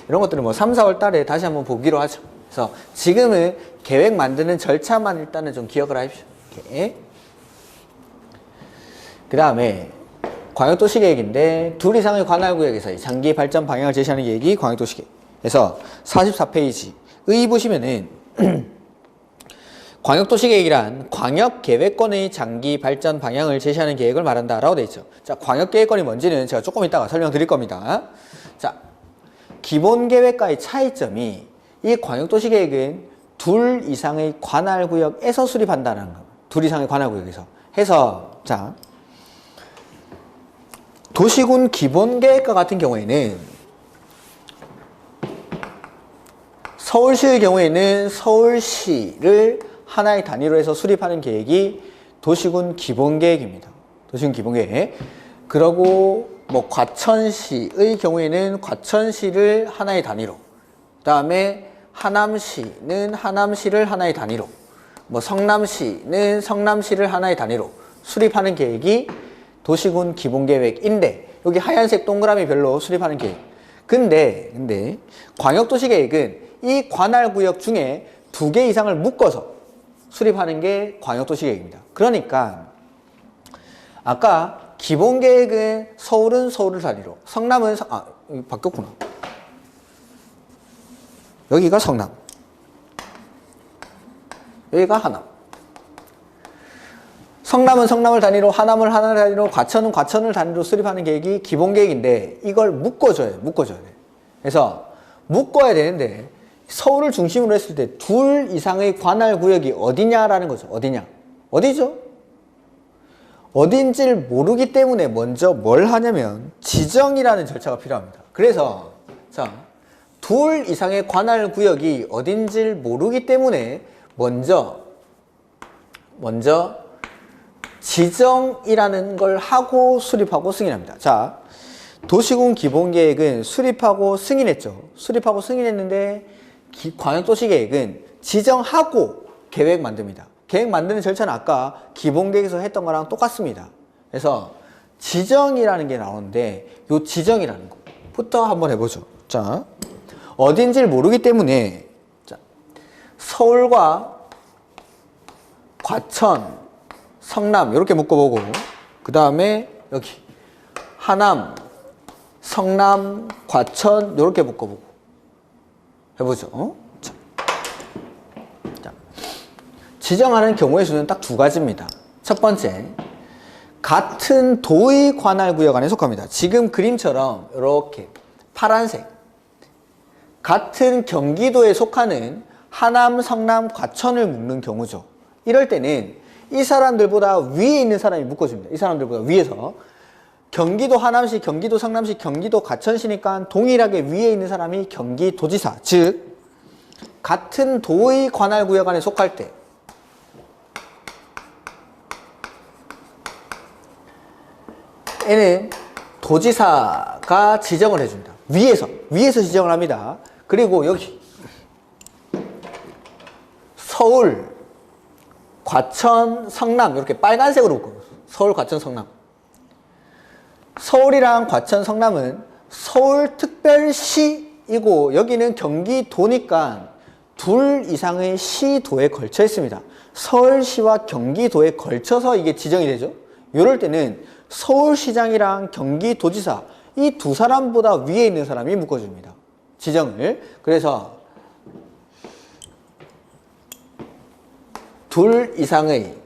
이런 것들은 뭐 3, 4월 달에 다시 한번 보기로 하죠. 그래서 지금은 계획 만드는 절차만 일단은 좀 기억을 하십시오. 이렇게. 그 다음에 광역도시계획인데 둘 이상의 관할구역에서의 장기 발전 방향을 제시하는 계획이 광역도시계획. 그래서 44페이지의 보시면은 광역도시계획이란 광역계획권의 장기 발전 방향을 제시하는 계획을 말한다 라고 되어 있죠. 자, 광역계획권이 뭔지는 제가 조금 이따가 설명드릴 겁니다. 자, 기본계획과의 차이점이 이 광역도시계획은 둘 이상의 관할구역에서 수립한다는 거. 둘 이상의 관할구역에서 해서 자 도시군 기본계획과 같은 경우에는 서울시의 경우에는 서울시를 하나의 단위로 해서 수립하는 계획이 도시군 기본계획입니다. 도시군 기본계획. 그러고 뭐 과천시의 경우에는 과천시를 하나의 단위로, 그 다음에 하남시는 하남시를 하나의 단위로, 뭐 성남시는 성남시를 하나의 단위로 수립하는 계획이 도시군 기본계획인데 여기 하얀색 동그라미 별로 수립하는 계획. 근데 광역도시계획은 이 관할구역 중에 2개 이상을 묶어서 수립하는 게 광역도시계획입니다. 그러니까 아까 기본계획은 서울은 서울을 단위로, 성남은 여기 바뀌었구나. 여기가 성남, 여기가 하남. 성남은 성남을 단위로, 하남을 하나를 단위로, 과천은 과천을 단위로 수립하는 계획이 기본계획인데 이걸 묶어줘야 돼. 그래서 묶어야 되는데 서울을 중심으로 했을 때 둘 이상의 관할구역이 어디냐라는 거죠. 어디죠? 어딘지를 모르기 때문에 먼저 뭘 하냐면 지정이라는 절차가 필요합니다. 그래서 자, 둘 이상의 관할구역이 어딘지를 모르기 때문에 먼저 지정이라는 걸 하고 수립하고 승인합니다. 자, 도시군 기본계획은 수립하고 승인했죠. 수립하고 승인했는데 광역도시계획은 지정하고 계획 만듭니다. 계획 만드는 절차는 아까 기본계획에서 했던 거랑 똑같습니다. 그래서 지정이라는 게 나오는데 이 지정이라는 것부터 한번 해보죠. 자, 어딘지를 모르기 때문에 자, 서울과 과천, 성남 이렇게 묶어보고 그 다음에 여기 하남, 성남, 과천 이렇게 묶어보고 해보죠. 자, 지정하는 경우의 수는 딱 2가지입니다. 첫 번째, 같은 도의 관할구역 안에 속합니다. 지금 그림처럼 이렇게 파란색 같은 경기도에 속하는 하남, 성남, 과천을 묶는 경우죠. 이럴 때는 이 사람들보다 위에 있는 사람이 묶어줍니다. 이 사람들보다 위에서 경기도 하남시, 경기도 성남시, 경기도 과천시니까 동일하게 위에 있는 사람이 경기도지사, 즉 같은 도의 관할구역 안에 속할 때 얘는 도지사가 지정을 해줍니다. 위에서 지정을 합니다. 그리고 여기 서울, 과천, 성남 이렇게 빨간색으로 묶어요. 서울, 과천, 성남. 서울이랑 과천, 성남은 서울특별시이고 여기는 경기도니까 둘 이상의 시도에 걸쳐 있습니다. 서울시와 경기도에 걸쳐서 이게 지정이 되죠. 이럴 때는 서울시장이랑 경기도지사 이 두 사람보다 위에 있는 사람이 묶어줍니다. 지정을. 그래서 둘 이상의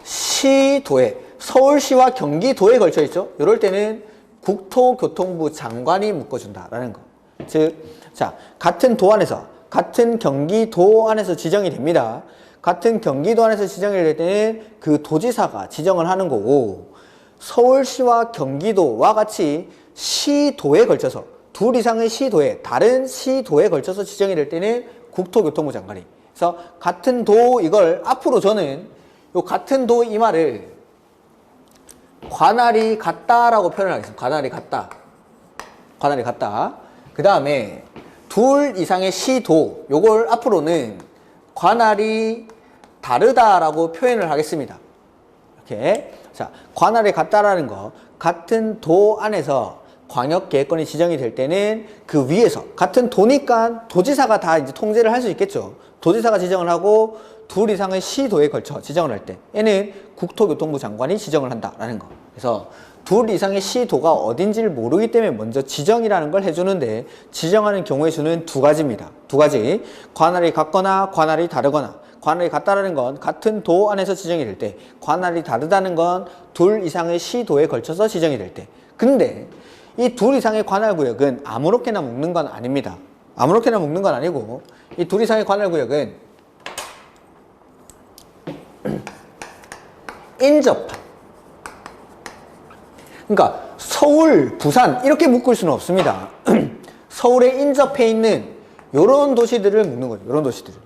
시도에 서울시와 경기도에 걸쳐 있죠. 이럴 때는 국토교통부 장관이 묶어준다라는 거. 즉, 자, 같은 도 안에서, 같은 경기도 안에서 지정이 됩니다. 같은 경기도 안에서 지정이 될 때는 그 도지사가 지정을 하는 거고, 서울시와 경기도와 같이 시도에 걸쳐서, 둘 이상의 시도에, 다른 시도에 걸쳐서 지정이 될 때는 국토교통부 장관이. 그래서 같은 도 이걸 앞으로 저는 요 같은 도 이 말을 관할이 같다라고 표현을 하겠습니다. 관할이 같다. 관할이 같다. 그 다음에 둘 이상의 시도 요걸 앞으로는 관할이 다르다라고 표현을 하겠습니다. 이렇게. 자, 관할이 같다라는 거, 같은 도 안에서 광역계획권이 지정이 될 때는 그 위에서 같은 도니까 도지사가 다 이제 통제를 할 수 있겠죠. 도지사가 지정을 하고 둘 이상의 시도에 걸쳐 지정을 할 때 얘는 국토교통부 장관이 지정을 한다라는 거. 그래서 둘 이상의 시도가 어딘지를 모르기 때문에 먼저 지정이라는 걸 해주는데 지정하는 경우의 수는 두 가지입니다. 두 가지. 관할이 같거나 관할이 다르거나. 관할이 같다라는 건 같은 도 안에서 지정이 될 때, 관할이 다르다는 건 둘 이상의 시도에 걸쳐서 지정이 될 때. 근데 이 둘 이상의 관할구역은 아무렇게나 묶는 건 아닙니다. 아무렇게나 묶는 건 아니고 이 둘 이상의 관할구역은 인접한. 그러니까 서울, 부산 이렇게 묶을 수는 없습니다. 서울에 인접해 있는 이런 도시들을 묶는 거죠. 이런 도시들을.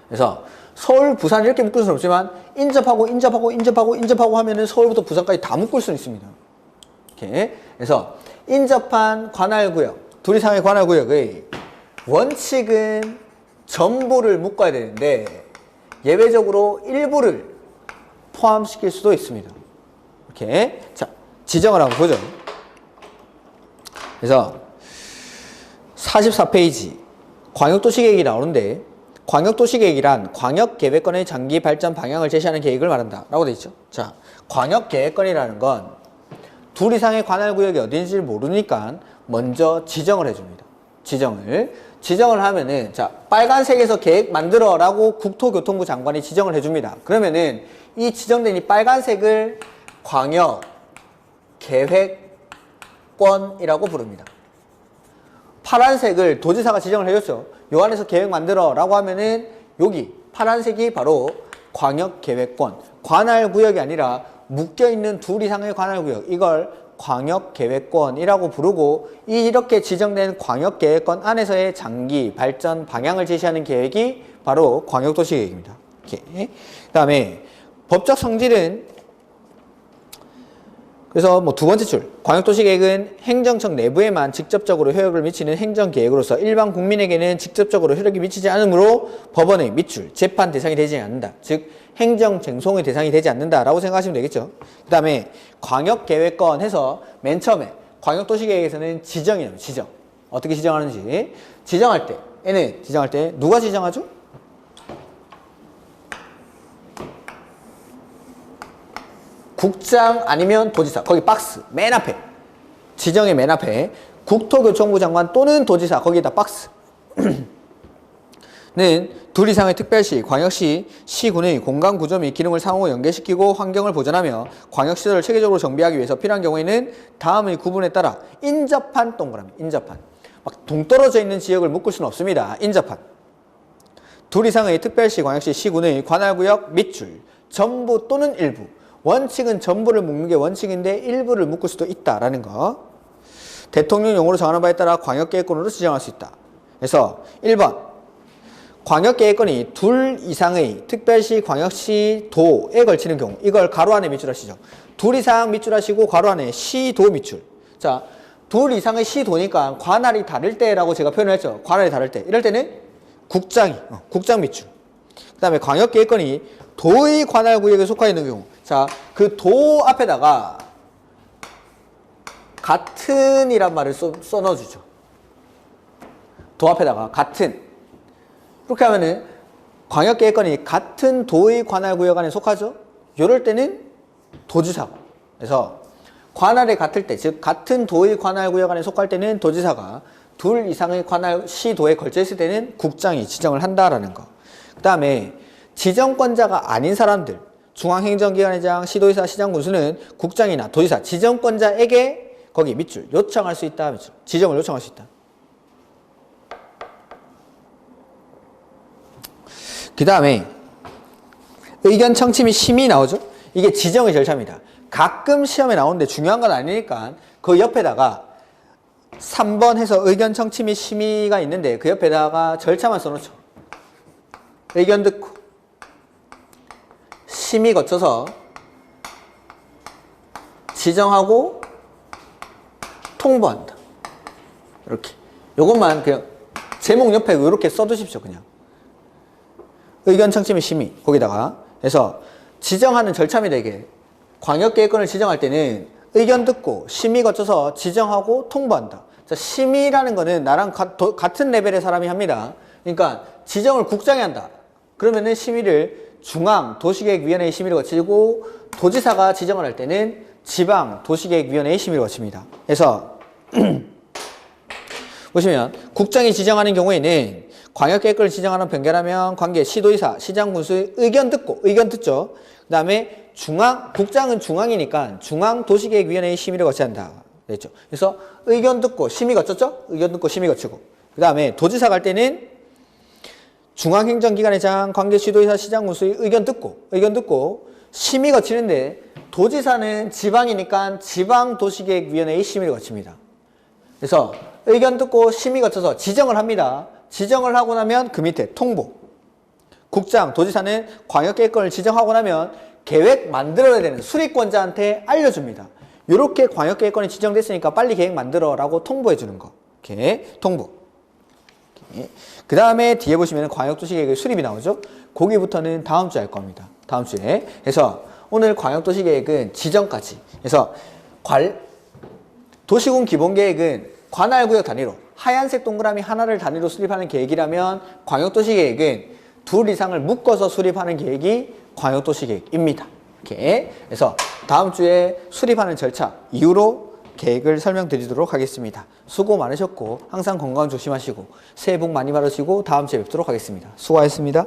그래서 서울, 부산 이렇게 묶을 수는 없지만 인접하고 하면은 서울부터 부산까지 다 묶을 수는 있습니다. 이렇게. 그래서 인접한 관할구역, 둘 이상의 관할구역의 원칙은 전부를 묶어야 되는데 예외적으로 일부를 포함시킬 수도 있습니다. 이렇게. 자, 지정을 한번 보죠. 그래서 44페이지 광역도시계획이 나오는데 광역도시계획이란 광역계획권의 장기 발전 방향을 제시하는 계획을 말한다 라고 되어 있죠. 자, 광역계획권이라는 건 둘 이상의 관할구역이 어딘지를 모르니까 먼저 지정을 해줍니다. 지정을 하면은 자, 빨간색에서 계획 만들어 라고 국토교통부 장관이 지정을 해줍니다. 그러면은 이 지정된 이 빨간색을 광역계획권이라고 부릅니다. 파란색을 도지사가 지정을 해줬죠. 요 안에서 계획 만들어 라고 하면은 여기 파란색이 바로 광역계획권, 관할구역이 아니라 묶여있는 둘 이상의 관할구역, 이걸 광역계획권이라고 부르고 이렇게 지정된 광역계획권 안에서의 장기 발전 방향을 제시하는 계획이 바로 광역도시계획입니다. 그 다음에 법적 성질은 그래서 뭐 두 번째 줄, 광역도시계획은 행정청 내부에만 직접적으로 효력을 미치는 행정계획으로서 일반 국민에게는 직접적으로 효력이 미치지 않으므로 법원의 밑줄, 재판 대상이 되지 않는다. 즉 행정쟁송의 대상이 되지 않는다라고 생각하시면 되겠죠. 그 다음에 광역계획권 해서 맨 처음에 광역도시계획에서는 지정이에요. 지정. 어떻게 지정하는지. 지정할 때, 얘는 지정할 때 누가 지정하죠? 국장 아니면 도지사. 거기 박스 맨 앞에. 지정의 맨 앞에 국토교통부 장관 또는 도지사. 거기에다 박스. 는 둘 이상의 특별시, 광역시, 시군의 공간구조 및 기능을 상호 연계시키고 환경을 보존하며 광역시설을 체계적으로 정비하기 위해서 필요한 경우에는 다음의 구분에 따라 인접한 동그라미, 인접한. 막 동떨어져 있는 지역을 묶을 수는 없습니다. 인접한. 둘 이상의 특별시, 광역시, 시군의 관할구역 밑줄, 전부 또는 일부. 원칙은 전부를 묶는 게 원칙인데 일부를 묶을 수도 있다라는 거. 대통령령으로 정하는 바에 따라 광역계획권으로 지정할 수 있다. 그래서 1번 광역계획권이 둘 이상의 특별시, 광역시, 도에 걸치는 경우 이걸 가로 안에 밑줄하시죠. 둘 이상 밑줄하시고 가로 안에 시도 밑줄. 자, 둘 이상의 시도니까 관할이 다를 때라고 제가 표현을 했죠. 관할이 다를 때. 이럴 때는 국장 밑줄. 그 다음에 광역계획권이 도의 관할구역에 속하 있는 경우. 자, 그 도 앞에다가 같은이란 말을 써 넣어주죠. 도 앞에다가 같은. 그렇게 하면은 광역계획권이 같은 도의 관할구역 안에 속하죠. 이럴 때는 도지사가. 그래서 관할이 같을 때, 즉 같은 도의 관할구역 안에 속할 때는 도지사가, 둘 이상의 관할 시도에 걸쳐 있을 때는 국장이 지정을 한다라는 거. 그 다음에 지정권자가 아닌 사람들, 중앙행정기관의장, 시도의사, 시장군수는 국장이나 도지사, 지정권자에게 거기 밑줄 요청할 수 있다. 밑줄. 지정을 요청할 수 있다. 그 다음에 의견 청취 및 심의 나오죠. 이게 지정의 절차입니다. 가끔 시험에 나오는데 중요한 건 아니니까 그 옆에다가 3번 해서 의견 청취 및 심의가 있는데 그 옆에다가 절차만 써놓죠. 의견 듣고 심의 거쳐서 지정하고 통보한다. 이렇게. 요것만 그냥 제목 옆에 이렇게 써두십시오. 그냥. 의견 청취 및 심의 거기다가 해서 지정하는 절차입니다. 이게 광역계획권을 지정할 때는 의견 듣고 심의 거쳐서 지정하고 통보한다. 자, 심의라는 거는 나랑 같은 레벨의 사람이 합니다. 그러니까 지정을 국장이 한다. 그러면은 심의를 중앙도시계획위원회의 심의를 거치고 도지사가 지정을 할 때는 지방도시계획위원회의 심의를 거칩니다. 그래서 보시면 국장이 지정하는 경우에는 광역계획권을 지정하는 변경하면 관계 시도의사, 시장군수의 의견 듣죠. 그 다음에 국장은 중앙이니까 중앙도시계획위원회의 심의를 거쳐야 한다. 됐죠. 그래서 의견 듣고 심의 거쳤죠? 의견 듣고 심의 거치고. 그 다음에 도지사 갈 때는 중앙행정기관의 장, 관계시도의사, 시장군수의 의견 듣고 심의 거치는데 도지사는 지방이니까 지방도시계획위원회의 심의를 거칩니다. 그래서 의견 듣고 심의 거쳐서 지정을 합니다. 지정을 하고 나면 그 밑에 통보. 국장, 도지사는 광역계획권을 지정하고 나면 계획 만들어야 되는 수립권자한테 알려줍니다. 이렇게 광역계획권이 지정됐으니까 빨리 계획 만들어라고 통보해 주는 거. 이렇게 통보. 그 다음에 뒤에 보시면 광역도시계획의 수립이 나오죠. 거기부터는 다음 주에 할 겁니다. 다음 주에. 그래서 오늘 광역도시계획은 지정까지. 그래서 도시군 기본계획은 관할구역 단위로 하얀색 동그라미 하나를 단위로 수립하는 계획이라면 광역도시계획은 둘 이상을 묶어서 수립하는 계획이 광역도시계획입니다. 이렇게. 그래서 다음 주에 수립하는 절차 이후로 계획을 설명드리도록 하겠습니다. 수고 많으셨고 항상 건강 조심하시고 새해 복 많이 받으시고 다음 주에 뵙도록 하겠습니다. 수고하셨습니다.